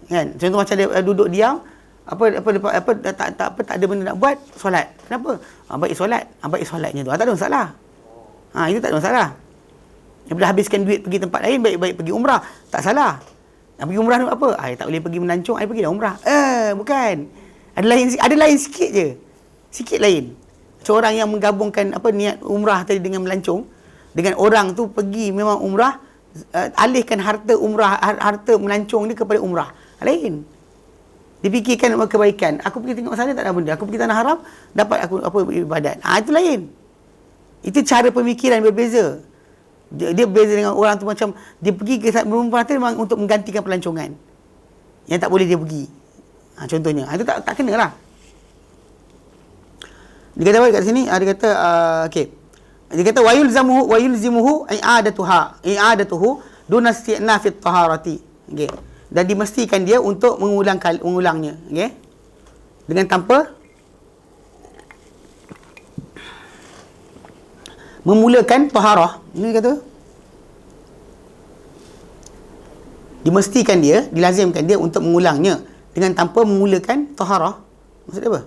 Kan? Contoh macam dia duduk diam, tak ada benda nak buat, solat. Kenapa? Baik solatnya tu. Tak ada masalah. Itu tak ada masalah. Bila habiskan duit pergi tempat lain, baik pergi umrah, tak salah. Nak pergi umrah tu apa? Tak boleh pergi melancong, pergi dah umrah. Bukan. Ada lain sikit je. Sikit lain. Macam orang yang menggabungkan niat umrah tadi dengan melancong, dengan orang tu pergi memang umrah, alihkan harta melancong ni kepada umrah. Lain. Dipikirkan kebaikan. Aku pergi tengok sana tak ada benda. Aku pergi tanah haram, dapat aku ibadat. Itu lain. Itu cara pemikiran berbeza. Dia berbeza dengan orang tu, macam dia pergi ke umrah tu memang untuk menggantikan pelancongan yang tak boleh dia pergi. Contohnya. Itu tak kena lah. Dia kata apa kat sini? Dia kata okey. Dia kata wa yulzimuhu i'adatuhu duna isti'nafi at-taharati. Okey. Dan dimestikan dia untuk mengulangnya, okey. Dengan tanpa memulakan taharah. Ini kata dimestikan dia, dilazimkan dia untuk mengulangnya dengan tanpa mengulakan taharah. Maksud dia apa?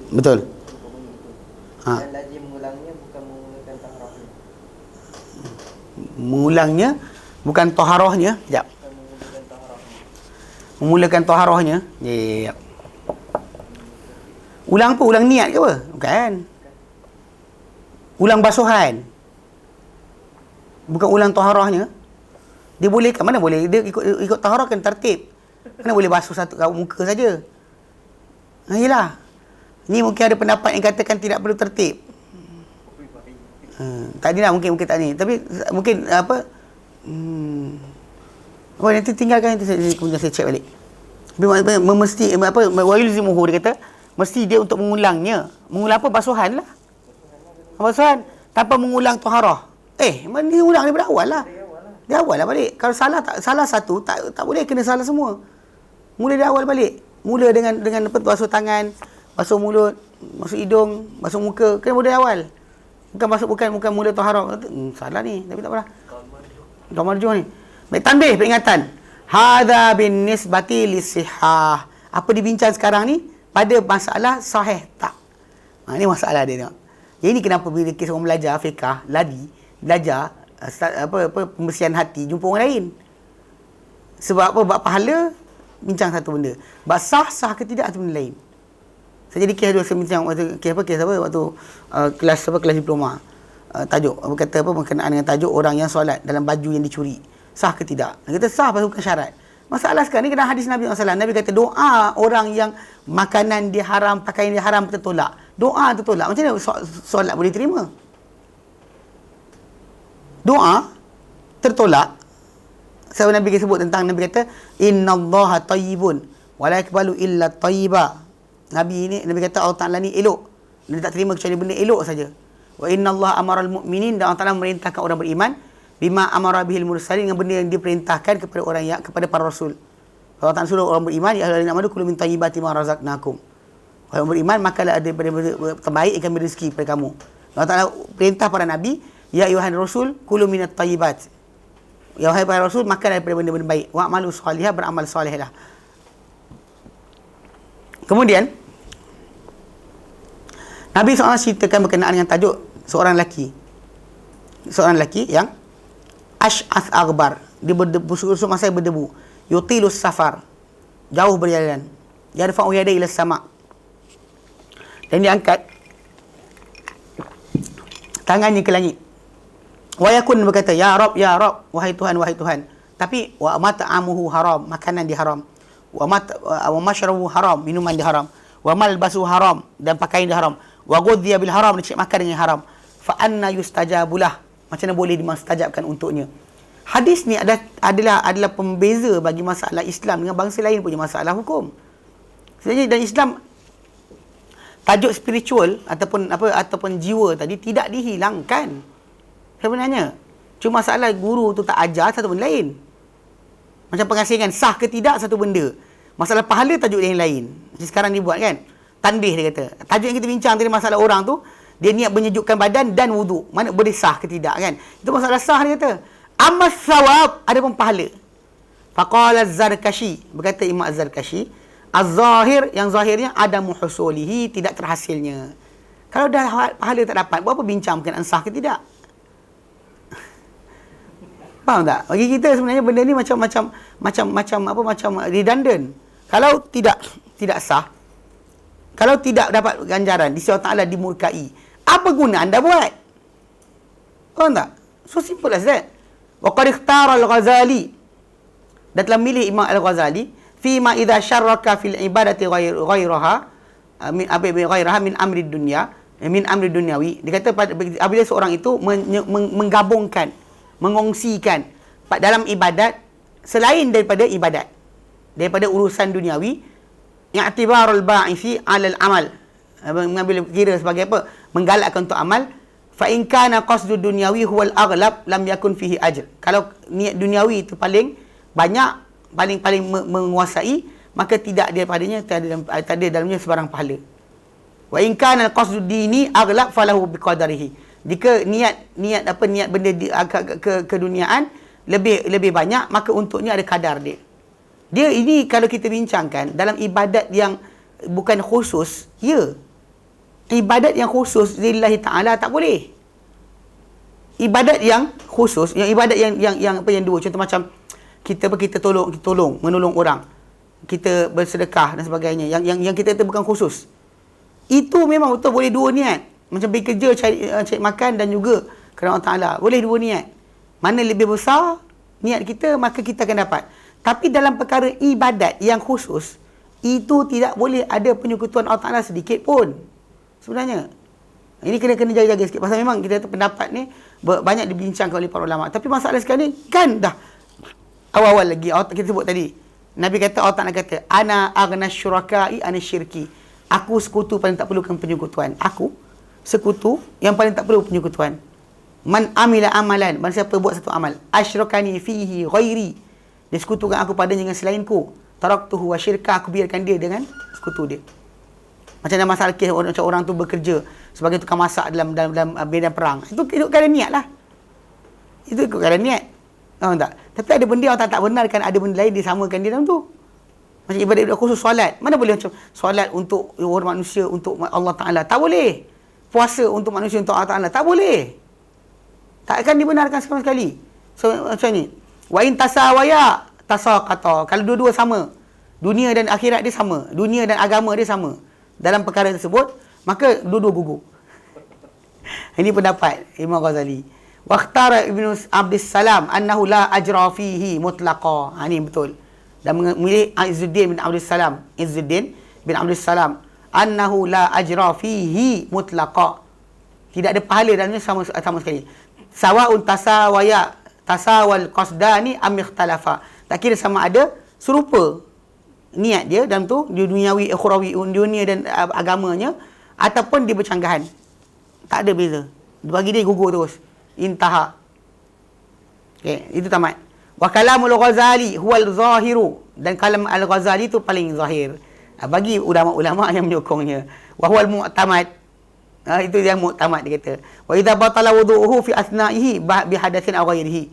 Betul. Dan lazim mengulangnya bukan menggunakan taharahnya. Mengulangnya bukan taharahnya. Sekejap. Bukan menggunakan taharahnya. Memulakan taharahnya. Ya. Ulang apa? Ulang niat ke apa? Bukan. Ulang basuhan. Bukan ulang taharahnya. Dia boleh kan? Mana boleh? Dia ikut taharah kan tertib. Mana boleh basuh satu muka saja? Yelah. Ni mungkin ada pendapat yang katakan tidak perlu tertib. Tak ada lah, mungkin tak ni. Tapi mungkin apa? Oh, nanti tinggalkan nanti kemudian saya cek balik. Tapi mesti apa? Wayulzimuhu dia kata mesti dia untuk mengulangnya. Mengulang apa? Basuhan lah. Basuhan tanpa mengulang taharah. Mana dia ulang daripada awal lah. Dia awal lah balik. Kalau salah satu tak boleh kena salah semua. Mula dari awal balik. Mula dengan apa? Basuh tangan, basuh mulut, basuh hidung, basuh muka, kena mula dari awal. Bukan mula taharah. Salah ni, tapi tak apalah. Qaul marjuh ni. Baik, tanbih peringatan. Hadza bin nisbati lisihah. Apa dibincang sekarang ni pada masalah sahih tak. Ni masalah dia tengok. Jadi ni kenapa bila kes orang belajar fiqh, belajar pembersihan hati, jumpa orang lain. Sebab apa? Bab pahala bincang satu benda. Bab sah ke tidak satu benda lain. Saya jadi kes bincang waktu kelas diploma. Tajuk kata apa berkenaan dengan tajuk orang yang solat dalam baju yang dicuri. Sah ke tidak? Dia kata sah pasal bukan syarat. Masalah sekarang ni kena hadis Nabi SAW. Nabi kata doa orang yang makanan dia haram, pakaian dia haram tertolak. Doa tertolak. Macam mana solat boleh terima? Doa tertolak. Sebab Nabi sebut tentang, Nabi kata innallaha tayyibun wa la yaqbalu illa tayyiba. Nabi kata Allah Ta'ala ni elok. Dia tak terima kecuali benda elok saja. Wa innallaha amaral mu'minin, dan Allah Ta'ala merintahkan orang beriman bima amara bihil mursalin, dengan benda yang diperintahkan kepada para rasul. Allah Ta'ala suruh orang beriman, ya ayyuhallazina amanu kulu min thayyibati ma razaqnakum. Orang beriman makalah ada daripada terbaik yang kami rezeki kepada kamu. Allah Ta'ala perintah para nabi, ya ayyuhan rasul kulu minat thayyibat. Ya wahai para rasul, makan daripada benda-benda baik. Wa'malu salihah, beramal salihlah. Kemudian Nabi SAW ceritakan berkenaan dengan tajuk seorang lelaki yang ash'ath aghbar, dia berdebu, masa berdebu, yutilus safar, jauh berjalan, yarfa'u yadayhi ila sama', dan dia angkat tangannya ke langit. Wa yakun berkata, ya Rab, wahai Tuhan, tapi wa mat'amuhu haram, makanan dia haram, wa mashrabu haram, minuman dia haram, wa malbasu haram, dan pakaian dia haram, wa ghudhiya bil haram, dia makan dengan haram. Fa anna yustajabulah, macam mana boleh dimustajabkan untuknya? Hadis ni adalah pembeza bagi masalah Islam dengan bangsa lain punya masalah hukum. Sebenarnya dalam Islam tajuk spiritual ataupun jiwa tadi tidak dihilangkan sebenarnya. Cuma masalah guru tu tak ajar satu benda lain. Macam pengasingan sah ke tidak satu benda. Masalah pahala tajuk yang lain. Macam sekarang dibuat kan. Tanbih dia kata. Tajuk yang kita bincang tadi masalah orang tu, dia niat menyejukkan badan dan wuduk. Mana boleh sah ke tidak kan. Itu masalah sah dia kata. Amma thawab, ada pun pahala. Faqala Az-Zarkashi, berkata Imam Az-Zarkashi, az-zahir, yang zahirnya adamu husulihi, tidak terhasilnya. Kalau dah pahala tak dapat, buat apa bincang berkenaan sah ke tidak? Faham tak? Bagi kita sebenarnya benda ni macam redundant. Kalau tidak sah, kalau tidak dapat ganjaran di sisi Allah Ta'ala, dimurkai, apa guna anda buat? Faham tak? So simple as that. Wa qad ikhtara al-Ghazali, dan telah milih Imam Al-Ghazali fima idza syarraka fil ibadati ghairaha min amri dunya, min amri dunyawi. Dia kata apabila seorang itu menggabungkan, mengongsikan dalam ibadat selain daripada ibadat, daripada urusan duniawi, i'tibarul ba'isi 'alal amal, mengambil kira sebagai apa? Menggalakkan untuk amal. Fa in kana qasdu dunyawi huwal aghlab lam yakun fihi ajr. Kalau niat duniawi itu paling banyak, paling menguasai, maka tidak daripadanya tak ada dalamnya sebarang pahala. Wa in kana al-qasdu dini aghlab falahu biqadarihi. Jika niat benda keduniaan lebih banyak, maka untuknya ada kadar dia. Dia ini kalau kita bincangkan dalam ibadat yang bukan khusus, ibadat yang khusus lillahi ta'ala tak boleh. Ibadat yang khusus, ibadat yang dua, contoh macam kita tolong menolong orang, kita bersedekah dan sebagainya, yang kita bukan khusus. Itu memang betul boleh dua niat. Macam pergi kerja cari makan dan juga kerana Allah Ta'ala. Boleh dua niat. Mana lebih besar niat kita, maka kita akan dapat. Tapi dalam perkara ibadat yang khusus, itu tidak boleh ada penyekutuan Allah Ta'ala sedikit pun. Sebenarnya. Ini kena jaga-jaga sikit. Pasal memang kita pendapat ni banyak dibincangkan oleh para ulama. Tapi masalah sekarang ni kan dah awal-awal lagi kita sebut tadi. Nabi kata, Allah Ta'ala kata, ana aghna syurakai ana syirki. Aku sekutu paling tak perlukan penyekutuan. Aku sekutu yang paling tak perlu penyekutuan. Man amila amalan, man siapa buat satu amal, asyrakani fihi ghairi, dia sekutukan aku padanya dengan selainku, taraktuhu wa syirka, aku biarkan dia dengan sekutu dia. Macam dalam masalah kes orang tu bekerja sebagai tukang masak dalam medan perang. Itu ikut keadaan niat lah. Itu ikut keadaan niat. Faham tak? Tapi ada benda orang tak benarkan, ada benda lain disamakan dia dalam tu. Macam ibadat khusus solat. Mana boleh macam solat untuk orang manusia, untuk Allah Ta'ala. Tak boleh. Puasa untuk manusia, untuk Allah Ta'ala. Tak boleh. Tak akan dibenarkan sama sekali. So, macam ni. Wa in tasawaya tasaqata. Kalau dua-dua sama, dunia dan akhirat dia sama, dunia dan agama dia sama dalam perkara tersebut, maka dua-dua gugur. Ini pendapat Imam Ghazali. Waqtara Ibnu Abdus Salam annahu la ajra fihi mutlaqa. Ini betul. Dan memilih Izzuddin bin Abdus Salam, annahu la ajra fihi mutlaqa. Tidak ada pahala dalamnya sama sekali. Sawa'un tasawal qasdani am ikhtalafa. Tak kira sama ada serupa niat dia dalam tu, duniawi ukhrawi, dunia dan agamanya, ataupun dia bercanggahan. Tak ada beza. Bagi dia gugur terus. Intaha. Okey, itu tamat. Wa kalamul Ghazali huwal zahiru, dan kalam al-Ghazali tu paling zahir bagi ulama-ulama yang menyokongnya. Wa huwal mu'tamad, itu yang mu'tamad dia kata. Wa idza batala wudu'uhu fi asna'ihi bi hadatsin aw ghairihi.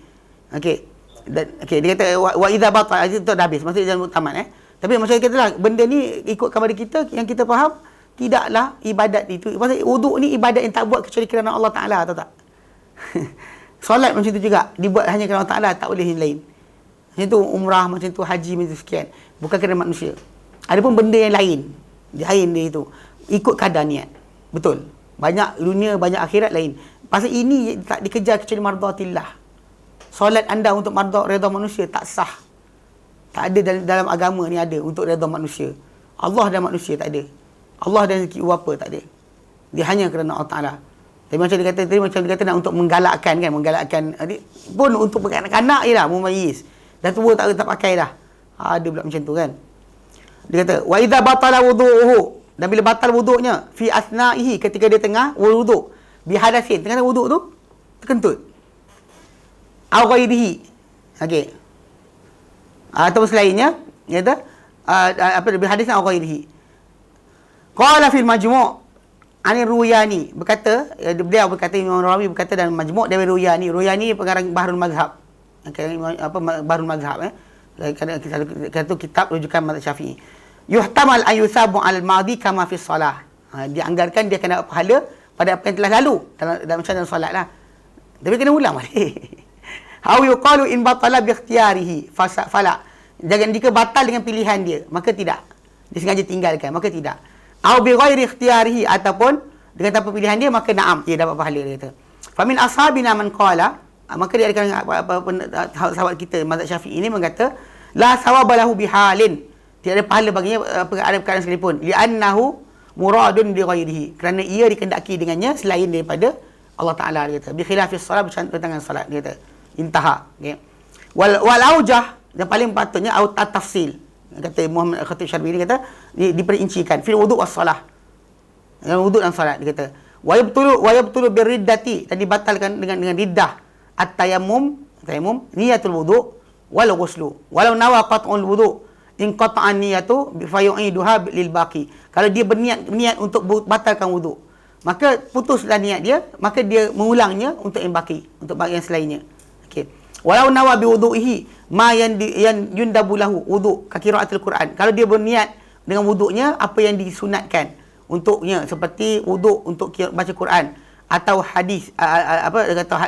Okey. Dan dia kata wa idza batala, itu dah habis, maksudnya yang mu'tamad. Tapi macam kita katalah, benda ni ikutkan pada kita yang kita faham, tidaklah ibadat itu. Pasal wuduk ni ibadat yang tak buat kecuali kerana Allah Ta'ala, tahu tak? Solat macam tu juga, dibuat hanya kerana Allah Ta'ala, tak boleh yang lain. Macam tu umrah, macam tu haji, macam tu sekian. Bukan kerana manusia. Ada pun benda yang lain. Dia itu. Ikut kadar niat. Betul. Banyak dunia, banyak akhirat lain. Pasal ini tak dikejar kecuali mardhatillah. Solat anda untuk redha manusia tak sah. Tak ada dalam agama ni ada untuk redha manusia. Allah dan manusia tak ada. Allah dan rezeki apa tak ada. Dia hanya kerana Allah Ta'ala. Tapi macam dia kata nak untuk menggalakkan pun untuk kanak-kanak je lah, mumayyiz. Dah tua tak pakai dah. Ada pula macam tu kan. Dia kata wa idza batala wudu'uhu, dan bila batal wuduknya fi asna'ihi, ketika dia tengah wuduk, bi hadatsin, tengah wuduk tu terkentut. Aw ghairihi. Okey. Atau selainnya, dia kata bi hadatsin aw ghairihi. Qala fil majmu' Anir Ruyani berkata, beliau berkata, Imam Rawi berkata dalam Majmu' dari Ruyani. Ruyani pengarang Bahrul Mazhab. Bahrul Mazhab kata kitab rujukan mazhab Syafi'i. Yuhtamal an yusabu al-madi kama fi shalah. Dianggarkan dia akan dapat pahala pada apa yang telah lalu dalam solat lah. Tapi kena ulang balik. Aw yuqalu in batala bi ikhtiyarihi fala. Jangan jika batal dengan pilihan dia, maka tidak. Dia sengaja tinggalkan, maka tidak. Au bi ghairi ikhtiyarihi, ataupun dengan tanpa pilihan dia, maka na'am, dia dapat pahala, dia kata. Fa min ashabina man qala, maka dia ada sahabat kita mazhab Syafi'i ini mengata la sawabalahu bihalin, tidak ada pahala baginya ada perkara sekalipun, li'annahu muradun bi ghairihi, kerana ia dikehendaki dengannya selain daripada Allah Ta'ala, dia kata. Bi khilafis salat, bercantangan salat, dia kata. Intaha. Okay. Wal aujah, yang paling patutnya au tafsil, kata Muhammad Khatib Syarbini, kata diperincikan fil wuduk was salah, dalam wuduk dan salat, dia kata wa yabtulu bir riddati, dan dibatalkan dengan riddah, at tayammum niyatul wuduk wal ghuslu walau nawa qat'ul wuduk in qata'an niyatu fa yu'iduha lil baqi. Kalau dia berniat untuk batalkan wuduk, maka putuslah niat dia, maka dia mengulangnya untuk yang baki, untuk yang selainnya. Okey. Walau nawa bi wudu'ihi ma yan yundabu lahu wudu' ka qiraatil Quran. Kalau dia berniat dengan wuduknya apa yang disunatkan untuknya, seperti wuduk untuk baca Quran atau hadis,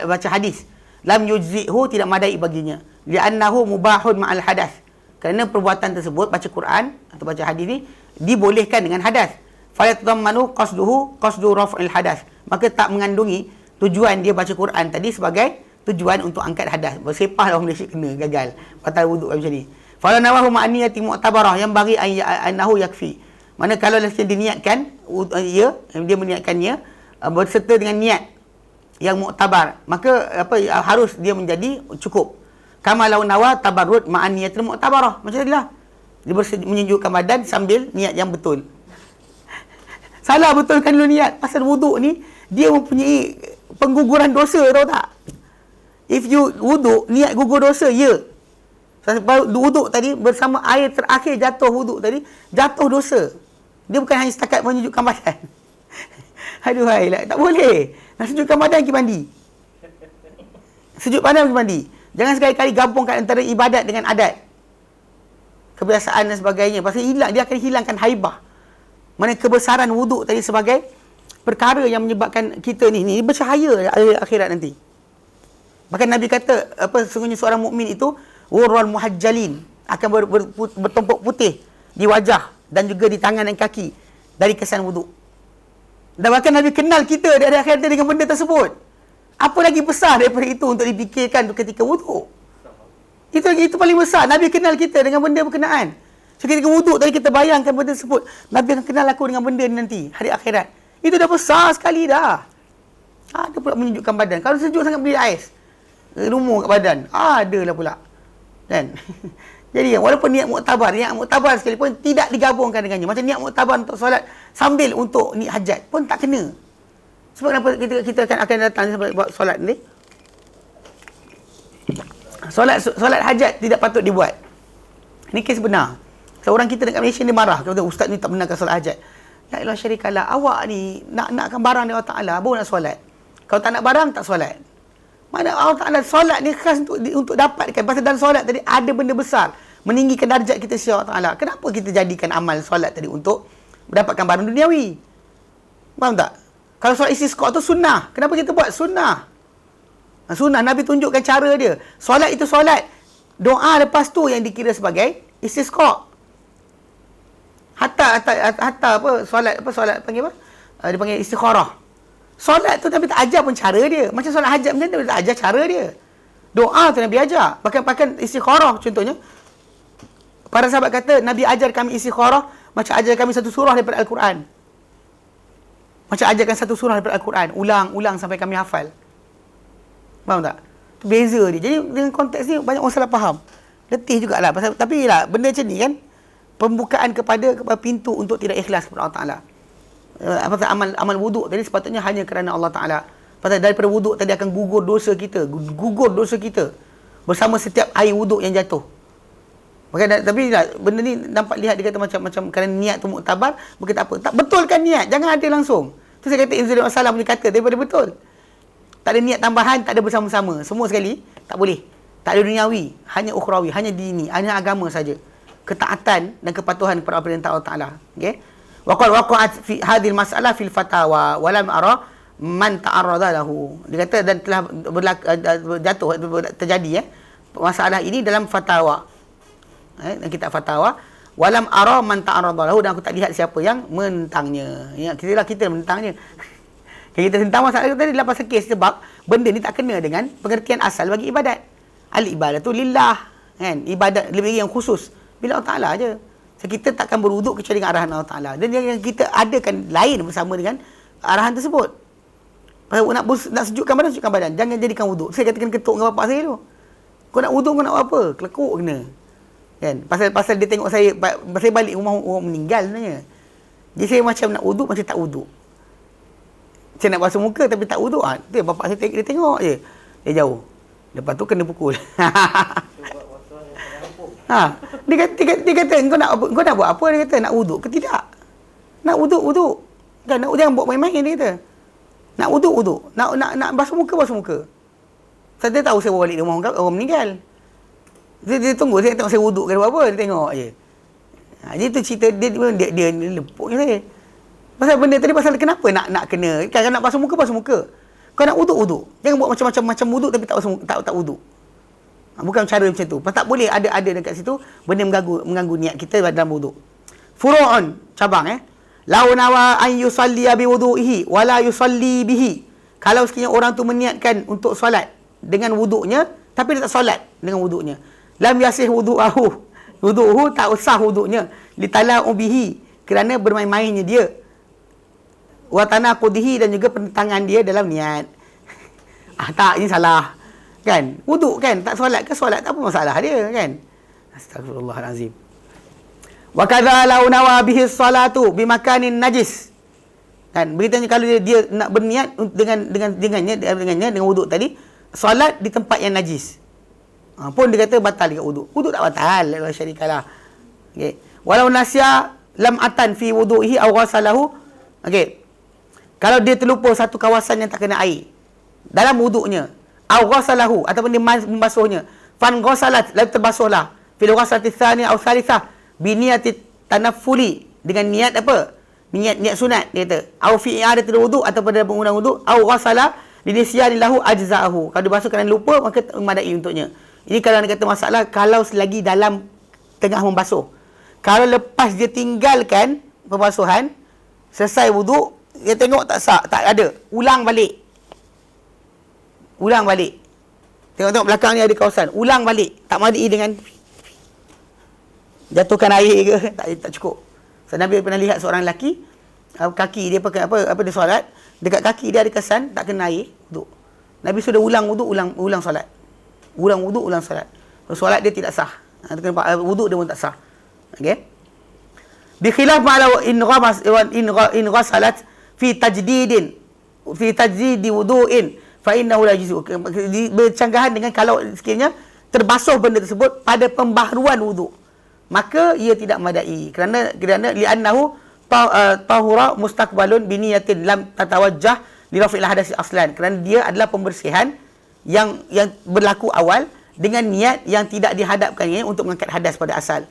baca hadis, lam yujzihu, tidak madai baginya, li'annahu mubahun ma'al hadas, kerana perbuatan tersebut, baca Quran atau baca hadis ni dibolehkan dengan hadas. Fayatadammanu qasdu raf'il hadas, maka tak mengandungi tujuan dia baca Quran tadi sebagai tujuan untuk angkat hadas. Bersepah lah orang Malaysia kena gagal batal wuduk macam ni. Fala nawahu ma'niyati mu'tabarah yang bagi annahu yakfi. Mana kalau dia diniatkan, dia meniatkannya berserta dengan niat yang muktabar, maka harus dia menjadi cukup. Kama law nawa tabarrud ma'an niyatil mu'tabarah, macam tadilah. Dia menyejukkan badan sambil niat yang betul. Salah betulkan dulu niat. Pasal wuduk ni dia mempunyai pengguguran dosa, tahu tak? If you wuduk niat gugur dosa, wuduk tadi bersama air terakhir jatuh wuduk tadi, jatuh dosa. Dia bukan hanya setakat menyejukkan badan. Aduhai lah, tak boleh. Nak sejukkan badan pergi mandi. Sejuk badan pergi mandi. Jangan sekali-kali gabungkan antara ibadat dengan adat, kebiasaan dan sebagainya. Pasal dia akan hilangkan haibah. Mana kebesaran wuduk tadi sebagai perkara yang menyebabkan kita ni bercahaya akhirat nanti. Bahkan Nabi kata, sesungguhnya seorang mukmin itu wurrul muhajjalin, akan bertumpuk putih di wajah dan juga di tangan dan kaki dari kesan wuduk. Dan bahkan Nabi kenal kita dari akhirat dengan benda tersebut. Apa lagi besar daripada itu untuk dipikirkan ketika wuduk? Itu paling besar. Nabi kenal kita dengan benda berkenaan. So ketika wuduk tadi kita bayangkan benda tersebut, Nabi akan kenal aku dengan benda ni nanti hari akhirat. Itu dah besar sekali dah. Ada pula menyejukkan badan. Kalau sejuk sangat beli ais, rumah kat badan, adalah pula. Kan? Jadi walaupun niat muktabar sekalipun tidak digabungkan dengannya. Macam niat muktabar untuk solat sambil untuk niat hajat pun tak kena. Sebab kenapa kita akan datang buat solat ni? Solat hajat tidak patut dibuat. Ini kes benar. Seorang kita dekat Malaysia ni marah, kata ustaz ni tak benarkan solat hajat. Ya Allah syarikalah, awak ni nakkan barang dari Allah Taala baru nak solat. Kalau tak nak barang tak solat. Mana Allah Taala solat ni khas untuk dapatkan. Pasal dalam solat tadi ada benda besar, meninggikan darjat kita sisi Allah Taala. Kenapa kita jadikan amal solat tadi untuk mendapatkan barang duniawi? Faham tak? Kalau solat istisqa tu sunnah, kenapa kita buat sunnah? Sunnah, Nabi tunjukkan cara dia. Solat itu solat, doa lepas tu yang dikira sebagai istisqa. Hatta solat panggil apa? Dia panggil istikharah. Solat tu Nabi tak ajar pun cara dia. Macam solat hajat macam Nabi tak ajar cara dia. Doa tu Nabi ajar. Bahkan istikharah contohnya. Para sahabat kata, Nabi ajar kami istikharah macam ajar kami satu surah daripada Al-Quran. Macam ajarkan satu surah daripada Al-Quran. Ulang sampai kami hafal. Faham tak? Itu beza dia. Jadi dengan konteks ni banyak orang salah faham. Letih jugalah. Tapi lah, benda macam ni kan, pembukaan kepada pintu untuk tidak ikhlas kepada Allah Ta'ala. Pasal amal wuduk tadi sepatutnya hanya kerana Allah Ta'ala. Pasal daripada wuduk tadi akan gugur dosa kita bersama setiap air wuduk yang jatuh. Tapi benda ni nampak lihat dia kata macam kerana niat tu muktabar, bukan tak apa. Tak betulkan niat, jangan ada langsung. Tu saya kata Izzuddin Wassalam punya kata daripada betul. Tak ada niat tambahan, tak ada bersama-sama. Semua sekali tak boleh. Tak ada duniawi, hanya ukhrawi, hanya dini, hanya agama saja. Ketaatan dan kepatuhan kepada perintah Allah Ta'ala. Okey. Waqa'at fi hadhil mas'alah fil fatawa wa lam ara man ta'arrada lahu. Dia kata dan telah terjadi masalah ini dalam fatwa. Dalam kitab fatwa, wa lam ara man ta'arrada lahu, dan aku tak lihat siapa yang menentangnya. Ya, kita menentangnya. Kita tentang masalah tadi adalah pasal kes sebab benda ni tak kena dengan pengertian asal bagi ibadat. Al-ibadatu lillah, kan? Ibadat lebih yang khusus bila Allah Ta'ala aje. So, kita takkan berwuduk kecuali dengan arahan Allah Ta'ala. Dan yang kita adakan lain bersama dengan arahan tersebut. Pasal nak sejukkan badan, jangan jadikan wuduk. Saya katakan ketuk dengan bapak saya tu. Kau nak wuduk, kau nak buat apa? Kelekuk kena. Kan? Pasal dia tengok saya balik rumah orang meninggal sebenarnya. Jadi saya macam nak wuduk, macam tak wuduk. Saya nak basuh muka tapi tak wuduk. Dia bapak saya dia tengok je. Dia jauh. Lepas tu kena pukul. Cuba waktu yang pada kampung. Dia kata kau nak buat apa? Dia kata nak wuduk ke tidak? Nak wuduk. Kan jangan buat main-main, dia kata. Nak wuduk. Nak basuh muka. Saya tahu saya bawa balik rumah orang meninggal. Dia tunggu saya tengok saya wuduk ke apa, dia tengok je. Jadi tu cerita dia lepuk je saya. Pasal benda tadi pasal kenapa nak kena? Kan nak basuh muka. Kau nak wuduk. Jangan buat macam wuduk tapi tak wuduk. Bukan cara macam tu. Tak boleh ada dekat situ benda mengganggu niat kita dalam wuduk. Furu'un, cabang Lau nawa an yusalli bi wudu'ihi wala yusalli bihi. Kalau sekiranya orang tu meniatkan untuk solat dengan wuduknya tapi dia tak solat dengan wuduknya, lam yasih wudu'uhu tak usah wuduknya, litala'u bihi, kerana bermain-mainnya dia, wa tanaqudihi, dan juga penentangan dia dalam niat. Tak, ini salah. Kan? Wuduk kan? Tak solat ke solat, tak apa masalah dia kan? Astagfirullahalazim. Wa kadza law nawa bihi salatu bi makanin najis. Kan? Beritanya kalau dia nak berniat dengan wuduk tadi, solat di tempat yang najis. Pun dia kata batal dekat wuduk. Wuduk tak batal, la syarikalah. Okey. Walau nasya lam atan fi wudu'ihi aw ghasalahu. Okey. Kalau dia terlupa satu kawasan yang tak kena air dalam wuduknya, aw ghasalahu, ataupun dia membasuhnya, fan ghasalat, lalu terbasuhlah, fil ghasalati tsaniyah aw tsalitsah bi niyati tanaffuli, dengan niat apa? Niat sunat, dia kata. Aw fi i'adatil wudu', ataupun dalam pengulangan wuduk, aw ghasala linisyan lahu ajza'ahu. Kalau dia basuh kerana lupa, maka memadai untuknya. Ini kalau dia kata masalah kalau selagi dalam tengah membasuh. Kalau lepas dia tinggalkan pembasuhan, selesai wuduk, dia tengok tak sah, tak ada, ulang balik. Tengok belakang ni ada kawasan, ulang balik. Tak madi dengan jatuhkan air ke, tak cukup. So, Nabi pernah lihat seorang lelaki, kaki dia pakai apa dia solat, dekat kaki dia ada kesan tak kena air wuduk. Nabi sudah ulang wuduk, ulang solat. Ulang wuduk, ulang solat. Solat dia tidak sah. Wuduk dia pun tak sah. Okey. Bi khilaf ma'ala in ghasalat fi tajdidi wudu'in fa innahu la yujzu. Bercanggahan dengan kalau sekiranya terbasuh benda tersebut pada pembaharuan wuduk, maka ia tidak madai, kerana li'annahu tahura mustaqbalun bi niyatin lam tatawajjah li raf'il hadasi aslan, kerana dia adalah pembersihan yang berlaku awal dengan niat yang tidak dihadapkan untuk mengangkat hadas pada asal.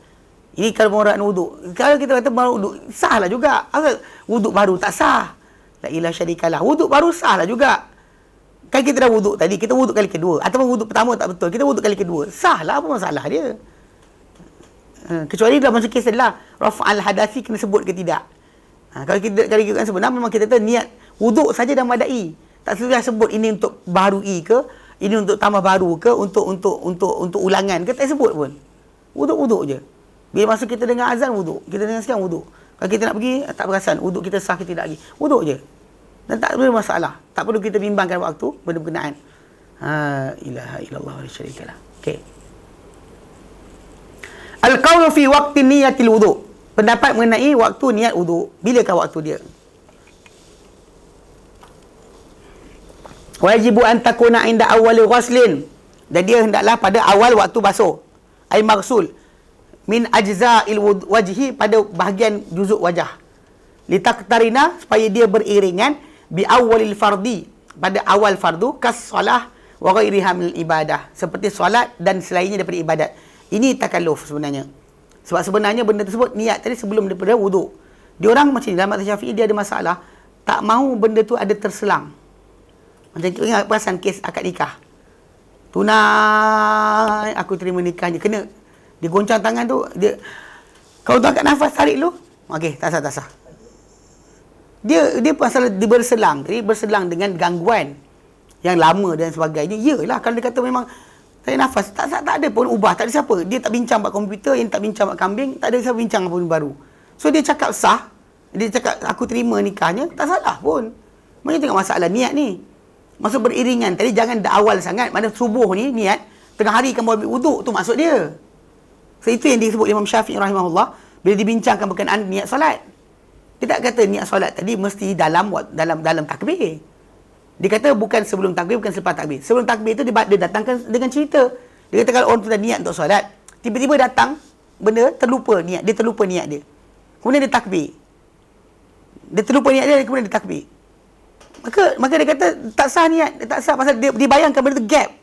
Ini kalau pembaharuan wuduk. Kalau kita kata baru wuduk, sahlah juga. Wuduk baru tak sah. La ilaha syarikalah. Wuduk baru sahlah juga. Kan kita dah wuduk tadi, kita wuduk kali kedua, ataupun wuduk pertama tak betul, kita wuduk kali kedua, sahlah, apa masalah dia? Kecuali dalam masa kes adalah rafa'al hadasi kena sebut ke tidak. Kalau kita kan sebenarnya memang kita tahu niat wuduk saja dah madai. Tak sudah sebut ini untuk barui ke, ini untuk tambah baru ke, untuk ulangan ke, tak sebut pun. Wuduk je. Bila masa kita dengar azan wuduk, kita dengar sekarang wuduk. Kalau kita nak pergi tak perasan wuduk kita sah ke tidak lagi. Wuduk je. Dan tak ada masalah. Tak perlu kita bimbangkan waktu benda berkenaan. Ilaha illallah wa la syarikalah. Okey. Al-qawlu fi waqti niyatil wudu'. Pendapat mengenai waktu niat wudu'. Bilakah waktu dia? Wajibu an takuna inda awwali ghuslin. Dan dia hendaklah pada awal waktu basuh. Ai maghsul min ajza'il wajhi, pada bahagian juzuk wajah. Litaktarina, supaya dia beriringan bi awwalil fardi, pada awal fardu, kas salah wa ghairiha min ibadah, seperti solat dan selainnya daripada ibadat. Ini takalluf sebenarnya. Sebab sebenarnya benda tersebut niat tadi sebelum daripada wuduk. Diorang macam ni, dalam mazhab Syafi'i dia ada masalah, tak mahu benda tu ada terselang. Macam kita ingat perasan kes akad nikah. Tunai aku terima nikahnya, kena dia goncang tangan tu, dia kau tu angkat nafas, tarik dulu. Okey, tak sah. Dia pasal dia berselang dengan gangguan yang lama dan sebagainya. Yalah, kalau dia kata memang tarik nafas, tak ada pun ubah, tak ada siapa. Dia tak bincang buat komputer, yang tak bincang buat kambing, tak ada siapa bincang apa pun baru. So dia cakap sah, dia cakap aku terima nikahnya, tak salah pun. Macam tengok masalah niat ni. Maksud beriringan tadi, jangan dah awal sangat. Mana subuh ni niat, tengah hari kan ambil wuduk, tu maksud dia. So itu yang disebut Imam Syafi'i rahimahullah bila dibincangkan berkenaan niat solat. Dia tak kata niat solat tadi mesti dalam takbir. Dia kata bukan sebelum takbir, bukan selepas takbir. Sebelum takbir itu dia datangkan dengan cerita. Dia kata kalau orang tu dah niat untuk solat, Tiba-tiba datang benda, terlupa niat dia. Kemudian dia takbir. Dia terlupa niat dia, kemudian dia takbir. Maka dia kata tak sah niat, tak sah pasal dia bayangkan benda tu gap.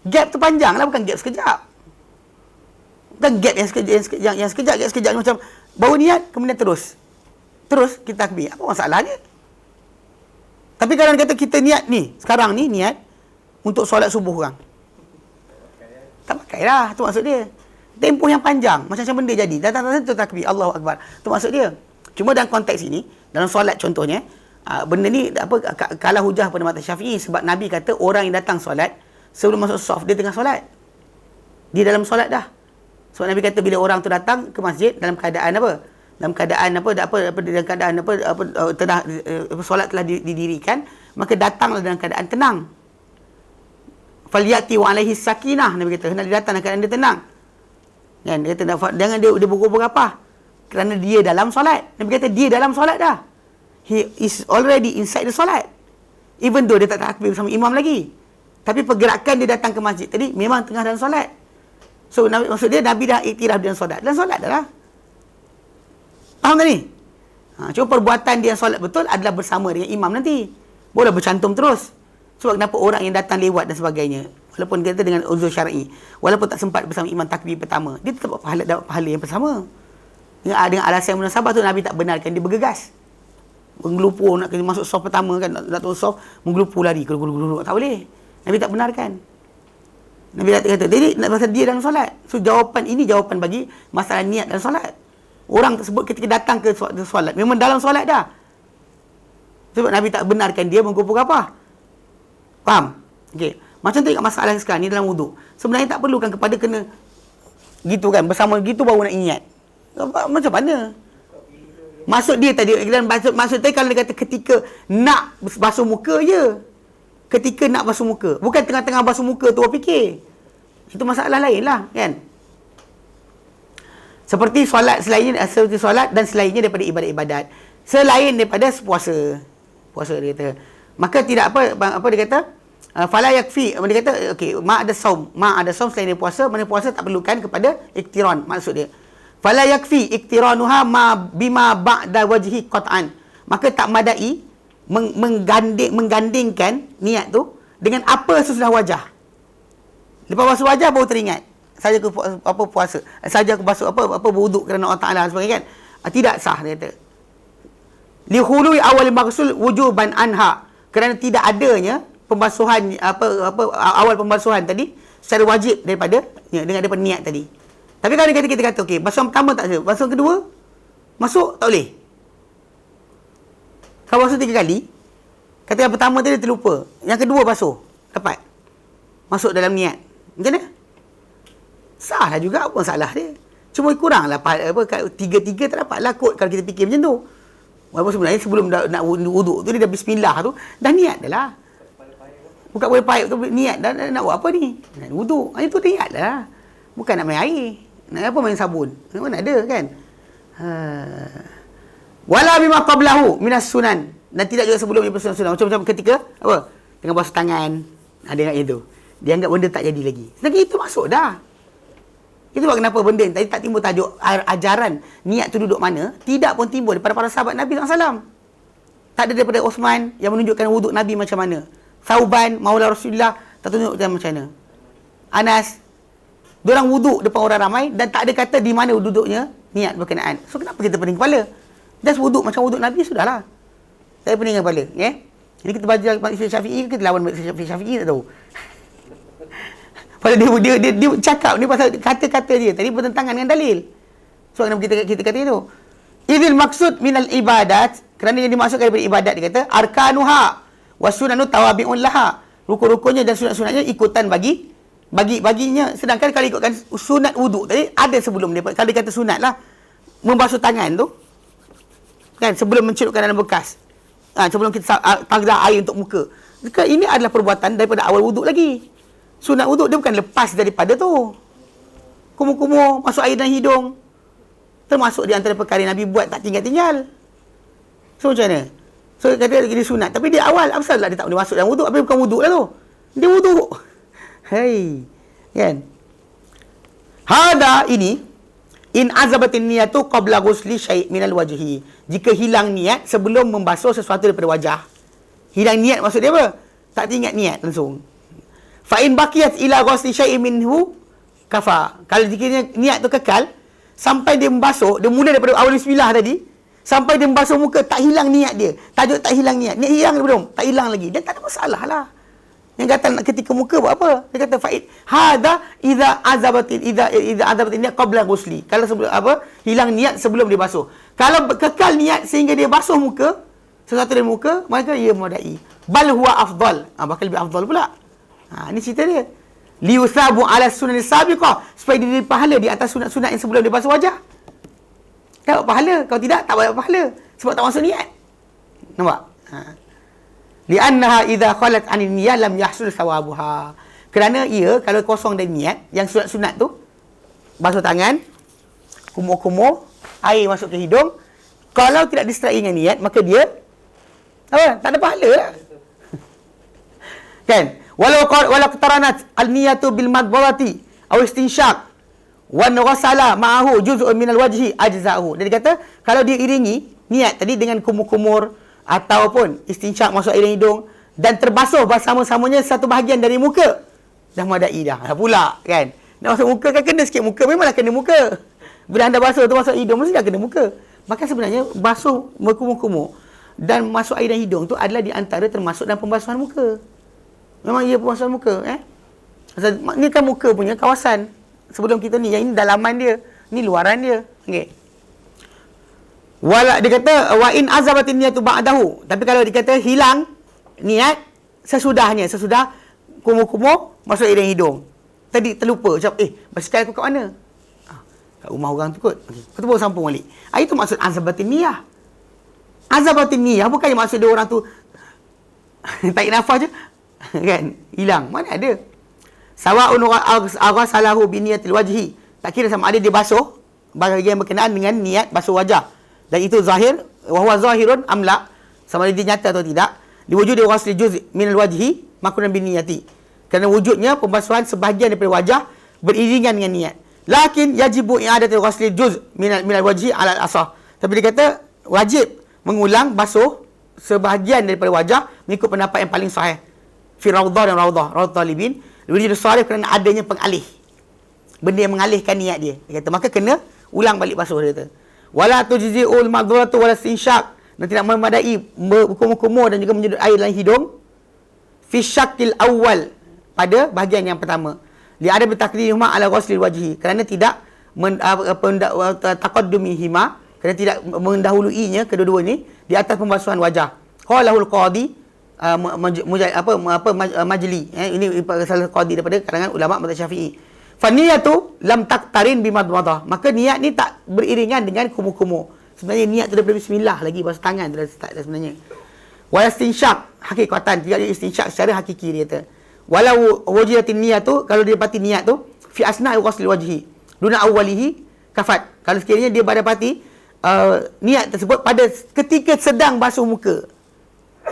Gap tu panjang lah, bukan gap sekejap. Bukan gap yang sekejap macam baru niat kemudian terus kita takbir. Apa masalahnya? Tapi kalau dia kata kita niat ni, sekarang ni niat untuk solat subuh orang. Tak pakailah, tu maksud dia. Tempoh yang panjang, macam benda jadi. Datang tu takbir, Allahu Akbar. Tu maksud dia. Cuma dalam konteks ini, dalam solat contohnya, benda ni kalah hujah pada mazhab Syafi'i sebab Nabi kata orang yang datang solat sebelum masuk saf dia tengah solat. Dia dalam solat dah. Sebab Nabi kata bila orang tu datang ke masjid dalam keadaan apa? Dalam keadaan solat telah didirikan, maka datanglah dalam keadaan tenang. Falyati wa alaihi sakinah, Nabi kata, hendak dia datang dalam keadaan dia tenang. Kan dia kata jangan dia bergubur apa? Kerana dia dalam solat. Nabi kata dia dalam solat dah. He is already inside the solat. Even though dia tak takbir bersama imam lagi. Tapi pergerakan dia datang ke masjid tadi memang tengah dalam solat. So maksud dia Nabi dah iktiraf dalam solat. Dalam solat dah lah. Faham tak ni? Cuma perbuatan dia solat betul adalah bersama dengan imam nanti. Boleh bercantum terus. Sebab kenapa orang yang datang lewat dan sebagainya, walaupun kita dengan uzur syar'i, walaupun tak sempat bersama imam takbir pertama, dia tetap dapat pahala yang bersama. Dengan alasan yang munasabah tu Nabi tak benarkan dia bergegas. Menggelupur nak masuk saf pertama kan, nak turun saf, menggelupur lari, tak boleh. Nabi tak benarkan. Nabi kata, jadi nak pasal dia dalam solat. So jawapan ini jawapan bagi masalah niat dalam solat. Orang tersebut ketika datang ke solat memang dalam solat dah. Sebab Nabi tak benarkan dia menggelupur apa. Faham? Okey. Macam tu kat masalah sekarang ni dalam wuduk. Sebenarnya tak perlukan kepada kena gitu kan, bersama gitu baru nak ingat. Macam mana? Maksud dia tadi, maksud tadi kalau dia kata ketika nak basuh muka je. Ketika nak basuh muka. Bukan tengah-tengah basuh muka tu orang fikir. Itu masalah lain lah kan. Seperti solat dan selainnya daripada ibadat-ibadat. Selain daripada puasa. Puasa dia kata. Maka tidak apa dia kata? Fala yakfi. Dia kata okey, ma ada saum selain daripada puasa, mana puasa tak perlukan kepada iktiran maksud dia. Fala yakfi iktiranuha ma bima ba'da wajhi qat'an. Maka tak madai menggandingkan niat tu dengan apa sesudah wajah. Lepas basuh wajah baru teringat. Saja aku puasa. Saja aku basuh berwuduk kerana Allah Taala sebagainya kan. Tidak sah dia kata. Li khului awal maghsul wujuban anha. Kerana tidak adanya pembasuhan awal pembasuhan tadi secara wajib daripada niat tadi. Tapi kalau kita kata okey, basuhan pertama tak ada, basuhan kedua masuk tak boleh. Kalau basuh 3 kali, kata yang pertama tadi terlupa, yang kedua basuh dapat masuk dalam niat. Macam mana? Sah lah juga, apa masalah dia? Cuma kuranglah tiga tak dapatlah kot kalau kita fikir macam tu. Walaupun sebenarnya sebelum nak wuduk tu dia dah bismillah tu dah niat dah lah. Buka bola payung tu niat dah nak buat apa ni? Nak wuduk. Itu niat dah. Bukan nak main air. Nak apa main sabun? Mana ada kan? Wala bima qablahu minas sunan. Dan tidak juga sebelum daripada sunan-sunan. Macam ketika apa? Tengah basuh tangan. Ada ingat itu. Dia anggap benda tak jadi lagi. Sedangkan itu masuk dah. Itu sebab kenapa benda ni tadi tak timbul tajuk ajaran niat tu duduk mana, tidak pun timbul daripada para sahabat Nabi SAW. Tak ada daripada Osman yang menunjukkan wuduk Nabi macam mana. Thauban, Maula Rasulullah, tak tunjukkan macam mana. Anas, diorang wuduk depan orang ramai dan tak ada kata di mana duduknya niat berkenaan. So kenapa kita pening kepala? Just wuduk macam wuduk Nabi sudahlah. Saya pening kepala. Jadi kita baca Mazhab Syafi'i, kita lawan Mazhab Syafi'i tak tahu. Pasal dia cakap ni pasal kata-kata dia tadi bertentangan dengan dalil. So kenapa kita kata itu? Idil maksud minal ibadat, kerana yang dimaksudkan daripada ibadat dia kata arkanuha wasunanu tawabi'un laha. Rukun-rukunnya dan sunat-sunatnya ikutan baginya. Sedangkan kalau ikutkan sunat wuduk tadi ada sebelum dia. Kalau dia kata sunat lah membasuh tangan tu kan sebelum mencelupkan dalam bekas. Sebelum kita tanggal air untuk muka. Maka ini adalah perbuatan daripada awal wuduk lagi. Sunat wuduk dia bukan lepas daripada tu. Kumur-kumur, masuk air dalam hidung. Termasuk di antara perkara Nabi buat tak tinggal-tinggal. So macam mana? So kata dia sunat. Tapi dia awal, apa salah dia tak boleh masuk dalam wuduk? Tapi bukan wuduk lah tu. Dia wuduk. Hei. Kan? Hada ini in azabatin niyatu qabla ghusli syai' minal wajhi. Jika hilang niat sebelum membasuh sesuatu daripada wajah. Hilang niat maksud dia apa? Tak ingat niat langsung. Fa in baqiyat ila ghusli syai'in minhu kafa. Kalau dikiranya niat tu kekal sampai dia membasuh, dia mula daripada awal bismillah tadi sampai dia membasuh muka, tak hilang niat dia. Tajuk tak hilang niat. Niat hilang ke belum? Tak hilang lagi. Dan tak ada masalah lah. Yang kata ketika muka buat apa? Dia kata faid hada idza azabatin niat qabla ghusli. Kalau sebelum apa? Hilang niat sebelum dia basuh. Kalau kekal niat sehingga dia basuh muka, sesuatu dari muka, maka ia madai. Bal huwa afdal. Bahkan lebih afdal pula. Ini cerita dia. Liusabu ala sunan sabiqah, supaya dia diberi pahala di atas sunat-sunat yang sebelum dia basuh wajah. Dapat pahala. Kalau tidak, tak dapat pahala. Sebab tak masuk niat. Nampak? Li'annaha idza khalat 'anil niyyah lam yahsul thawabuha. Kerana ia kalau kosong dari niat, yang sunat-sunat tu basuh tangan, kumur-kumur, air masuk ke hidung, kalau tidak disertai dengan niat, maka dia apa? Tak ada pahala lah. Kan? Walau qataranat al-niyatu bil madbawati aw istinshaq wa ghasala ma'ahu juz'un minal wajhi ajza'uhu. Dia kata kalau dia iringi niat tadi dengan kumur-kumur ataupun istinshaq masuk air hidung dan terbasuh bersama-samanya satu bahagian dari muka, dah madai dah. Pula kan. Nak masuk muka kan kena sikit muka, memanglah kena muka. Bila anda basuh tu masuk hidung mesti dah kena muka. Maka sebenarnya basuh berkumur-kumur dan masuk air dan hidung tu adalah di antara termasuk dalam pembasuhan muka. Memang ia pembasuhan muka, ni kan muka punya kawasan. Sebelum kita ni, yang ini dalaman dia, ni luaran dia. Okey. Wala dia kata wa in azabatin niyatu ba'dahu. Tapi kalau dia kata hilang niat sesudah kumur-kumur masuk air dan hidung. Tadi terlupa macam basikal aku kat mana? Kat rumah orang tu kot. Okey. Lepas tu baru sambung balik. Itu maksud azabatin niyah. Azabatin niyah bukannya maksud dia orang tu tarik nafas je kan hilang. Mana ada. Sawa'un aghasalahu bi niyatil wajhi. Tak kira sama ada dia basuh bahagian berkenaan dengan niat basuh wajah. Dan itu zahir, wa huwa zahirun amla, sama ada dia nyata atau tidak. Diwujud dia ghusli juz' minal wajhi makunan bin niyati. Kerana wujudnya pembasuhan sebahagian daripada wajah beriringan dengan niat. Lakin yajibu i'adatul ghusli juz' minal wajhi ala al-asah. Tapi dia kata wajib mengulang basuh sebahagian daripada wajah mengikut pendapat yang paling sahih. Fi raudhah dan raudhah talibin. Dia sahih kerana adanya pengalih. Benda yang mengalihkan niat dia. Dia kata maka kena ulang balik basuh dia kata. Wala tujzi'ul madhratu wala istinshaq. Dan tidak memadai berkumur-kumur dan juga menyedut air dalam hidung. Fi syakil awal, pada bahagian yang pertama. Li ada bertakdirihuma ala ghuslil wajhi. Kerana tidak taqaddumihima, kerana tidak mendahuluinya kedua-dua ni di atas pembasuhan wajah. Qalahul qadi majli. Ini salah qadi daripada kalangan ulama mazhab Syafi'i. Faniyatu lam taqtarin bimadmadah. Maka niat ni tak beriringan dengan kumur-kumur. Sebenarnya niat tu daripada bismillah lagi basuh tangan tu dah start dah sebenarnya. Wala istinshaq hakikatan, tidak ada istinshaq secara hakiki dia kata. Walau wujidatin niyatu, kalau dia dapati niat tu fi asna'i ghusli wajhi duna awwalihi kafat. Kalau sekiranya dia dapati niat tersebut pada ketika sedang basuh muka.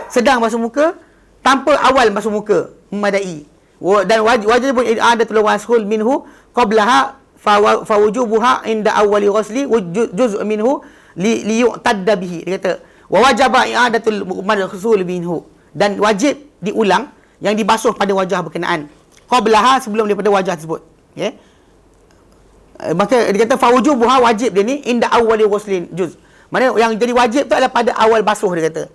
Sedang basuh muka tanpa awal basuh muka memadai. Dan wajib i'adatul wasul minhu qablaha fa wujubuha inda awwali ghusli juz'un minhu li yu'tadda bihi. Dia kata wa wajaba i'adatul wasul minhu, dan wajib diulang yang dibasuh pada wajah berkenaan qablaha, sebelum daripada wajah tersebut. Okey. Maka dia kata fa wujubuha, wajib dia ni inda awwali ghuslin juz. Maknanya yang jadi wajib tu adalah pada awal basuh dia kata.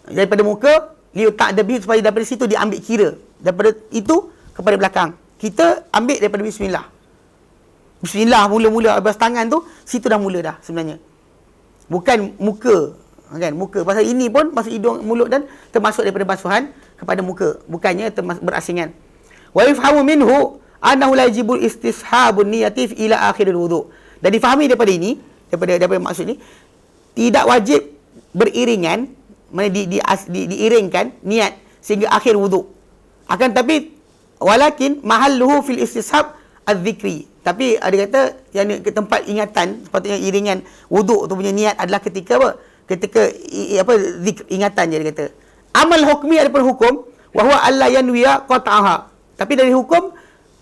Daripada muka liu ta'dabi, supaya daripada situ diambil kira. Daripada itu kepada belakang. Kita ambil daripada bismillah. Bismillah mula-mula basuh tangan tu, situ dah mula dah sebenarnya. Bukan muka. Kan? Muka. Pasal ini pun masuk hidung, mulut dan termasuk daripada basuhan kepada muka. Bukannya berasingan. Wa yafhamu minhu annahu la yajibu istishabun niyati ila akhiril wudu'. Dan difahami daripada ini, daripada maksud ni, tidak wajib beriringan, diiringkan niat sehingga akhir wuduk. Akan tapi walakin mahalluhu fil istishab az-zikri. Tapi ada kata yang ke tempat ingatan, sepatutnya iringan wuduk tu punya niat adalah ketika apa? Ketika zikr, ingatan je dia kata. Amal hukmi, adapun hukum wa huwa alla yanwiya qat'aha. Tapi dari hukum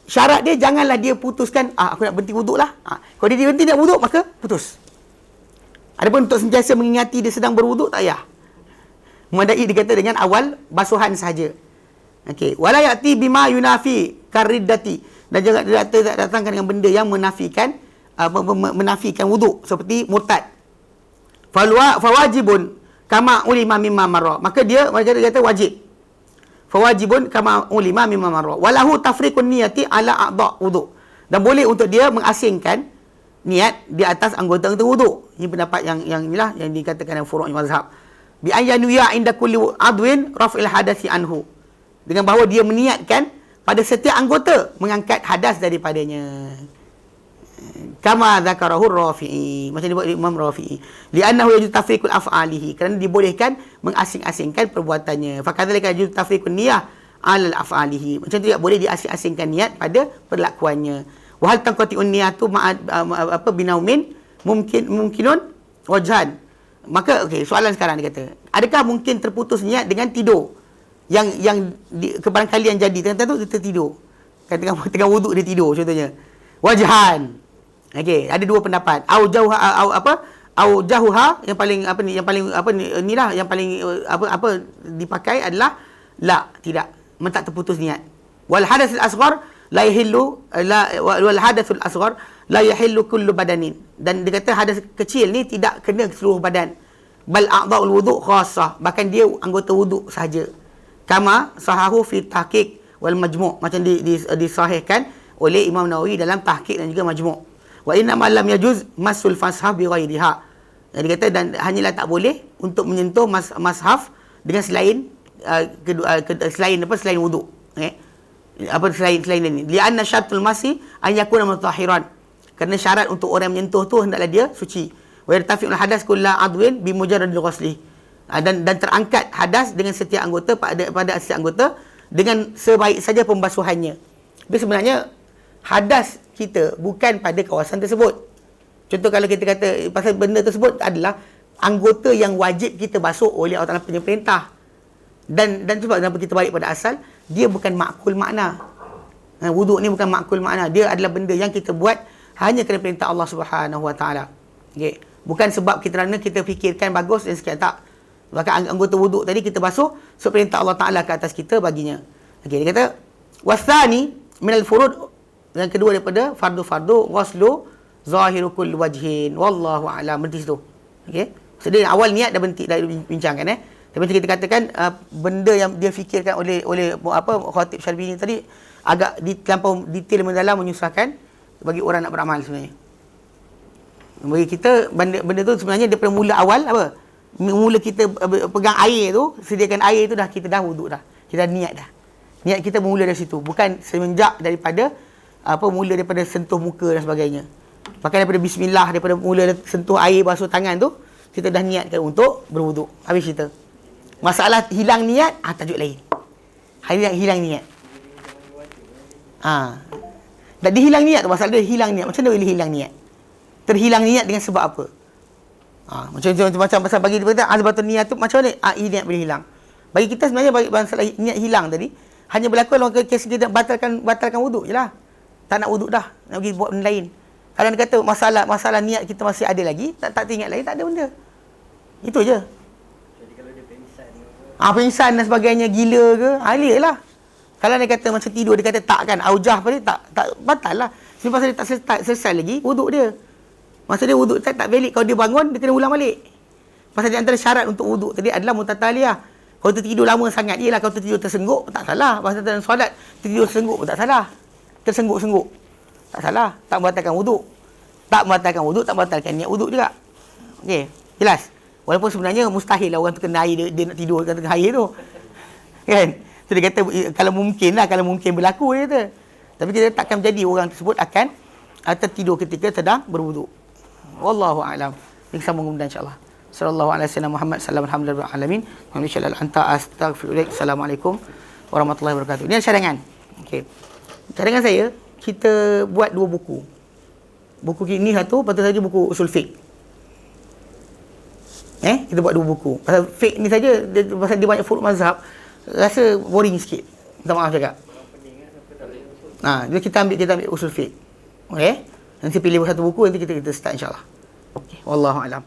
syarat dia janganlah dia putuskan, aku nak berhenti wuduk lah. Kalau dia berhenti nak wuduk, maka putus. Adapun untuk sentiasa mengingati dia sedang berwuduk, tak payah. Memadai dikata dengan awal basuhan sahaja. Okey, wala ya'ti bima yunafi kariddati, dan jangan datangkan dengan benda yang menafikan wuduk seperti murtad. Fawajibun kama ulima mimma marra, maka dia kata wajib. Fawajibun kama ulima mimma marra walahu tafriqun niyati ala a'dha wuduk, dan boleh untuk dia mengasingkan niat di atas anggota-anggota wuduk. Ini pendapat yang inilah yang dikatakan dalam furu' mazhab. Bi ayyanuya inda kulli adwin raf'il hadasi anhu, dengan bahawa dia meniatkan pada setiap anggota mengangkat hadas daripadanya. Kama zakarahu Rafi'i, macam dibuat Imam Rafi'i, li'annahu yajuz tafriqul af'alihi, kerana dibolehkan mengasing-asingkan perbuatannya. Fa kadzalika yajuz tafriqun niyyah 'alal af'alihi, macam tu boleh diasing-asingkan niat pada perlakuannya. Wa hal tanqati'un niyyatu binaumin mungkinun wajhan. Maka okey, soalan sekarang dia kata, adakah mungkin terputus niat dengan tidur? Yang kebarangkalian jadi tengah-tengah tu kita tidur. Kan tengah wuduk dia tidur contohnya. Wajhan. Okey, ada dua pendapat. Au jahuha, yang paling yang paling dipakai adalah la, tidak, tak terputus niat. Wal hadatsul asghar la yahillu wal hadatsul asghar la yahillu kullu badanin, dan dia kata hadas kecil ni tidak kena seluruh badan. Bal a'dha'ul wudu' khassah, bahkan dia anggota wuduk sahaja. Kama sahahu fi tahqiq wal majmu', macam disahihkan oleh Imam Nawawi dalam tahqiq dan juga majmu'. Wa inna ma lam yajuz masul fashaf bi ghairiha, dia kata dan hanyalah tak boleh untuk menyentuh mashaf dengan selain selain wuduk. Selain ini, li'anna syartul masi an yakuna mutahhiran, kerana syarat untuk orang menyentuh tu hendaklah dia suci. Wa yartafi'ul hadas kullu adwin bi mujarradil ghusli, dan terangkat hadas dengan setiap anggota pada setiap anggota dengan sebaik saja pembasuhannya. Tapi sebenarnya hadas kita bukan pada kawasan tersebut. Contoh kalau kita kata pasal benda tersebut adalah anggota yang wajib kita basuh oleh Allah Taala punya perintah. Dan sebab kenapa kita balik pada asal, dia bukan makul makna. Wuduk ni bukan makul makna, dia adalah benda yang kita buat hanya kerana perintah Allah Subhanahu Wa Taala. Okey, bukan sebab kerana kita fikirkan bagus dan sekian, tak. Bahkan anggota wuduk tadi kita basuh sebab perintah Allah Taala ke atas kita baginya. Okey, dia kata wasani minal furud, yang kedua daripada fardu-fardu ghuslu zahiru kulli wajhin wallahu a'lam, berhenti situ. Okey, so dia awal niat dah berhenti, dah bincangkan tapi macam kita katakan benda yang dia fikirkan oleh khatib Syarbi ni tadi agak terlampau detail mendalam, menyusahkan bagi orang nak beramal sebenarnya. Bagi kita benda tu sebenarnya daripada mula awal mula kita pegang air tu, sediakan air tu dah, kita dah wuduk dah. Kita dah niat dah. Niat kita bermula dari situ, bukan semenjak daripada mula daripada sentuh muka dan sebagainya. Bahkan daripada bismillah, daripada mula sentuh air basuh tangan tu, kita dah niatkan untuk berwuduk. Habis cerita. Masalah hilang niat, tajuk lain. Hilang niat. Dan dia hilang niat tu, masalah dia hilang niat. Macam mana boleh hilang niat? Terhilang niat dengan sebab apa? Macam pasal bagi dia kata azbatun niat tu macam mana niat boleh hilang? Bagi kita sebenarnya masalah niat hilang tadi hanya berlaku dalam kes kita batalkan wuduk jelah. Tak nak wuduk dah, nak pergi buat benda lain. Kalau dia kata masalah niat kita masih ada lagi, tak ingat lagi, tak ada benda. Itu je. Jadi kalau dia pengsan pengsan dan sebagainya, gila ke, alih lah. Kalau dia kata macam tidur, dia kata tak kan, aujah pada tak batal lah. Sebab pasal dia tak selesai lagi wuduk dia. Masa dia wuduk tak valid, kalau dia bangun dia kena ulang balik. Pasal di antara syarat untuk wuduk tadi adalah mutataliyah. Kalau tertidur lama sangat, yelah kalau tertidur tersengguk tak salah. Pasal dalam solat tertidur tersengguk pun tak salah. Tersengguk-sengguk tak salah, tak membatalkan wuduk. Tak membatalkan niat wuduk juga. Okey, jelas. Walaupun sebenarnya mustahil lah orang tu kena air, dia nak tidur kat tengah air tu. Kan? So dia kata kalau mungkin berlaku dia kata. Tapi kita takkan menjadi orang tersebut akan tertidur ketika sedang berwuduk. Wallahu a'lam. Kita sambung kemudian insya-Allah. Sallallahu alaihi wasallam Muhammad sallallahu alaihi alamin. Alhamdulillah anta astaghfiruka. Assalamualaikum warahmatullahi wabarakatuh. Ini cadangan. Okey. Cadangan saya, kita buat 2 buku. Buku ini satu, lepas tu saja buku usul fiqh. Kita buat 2 buku. Pasal fiqh ni saja, pasal dia banyak furu' mazhab, rasa boring sikit. Minta maaf cakap. Jadi kita ambil usul fiqh. Okey. Nanti pilih satu buku, nanti kita start insya-Allah. Okey, wallahu alam.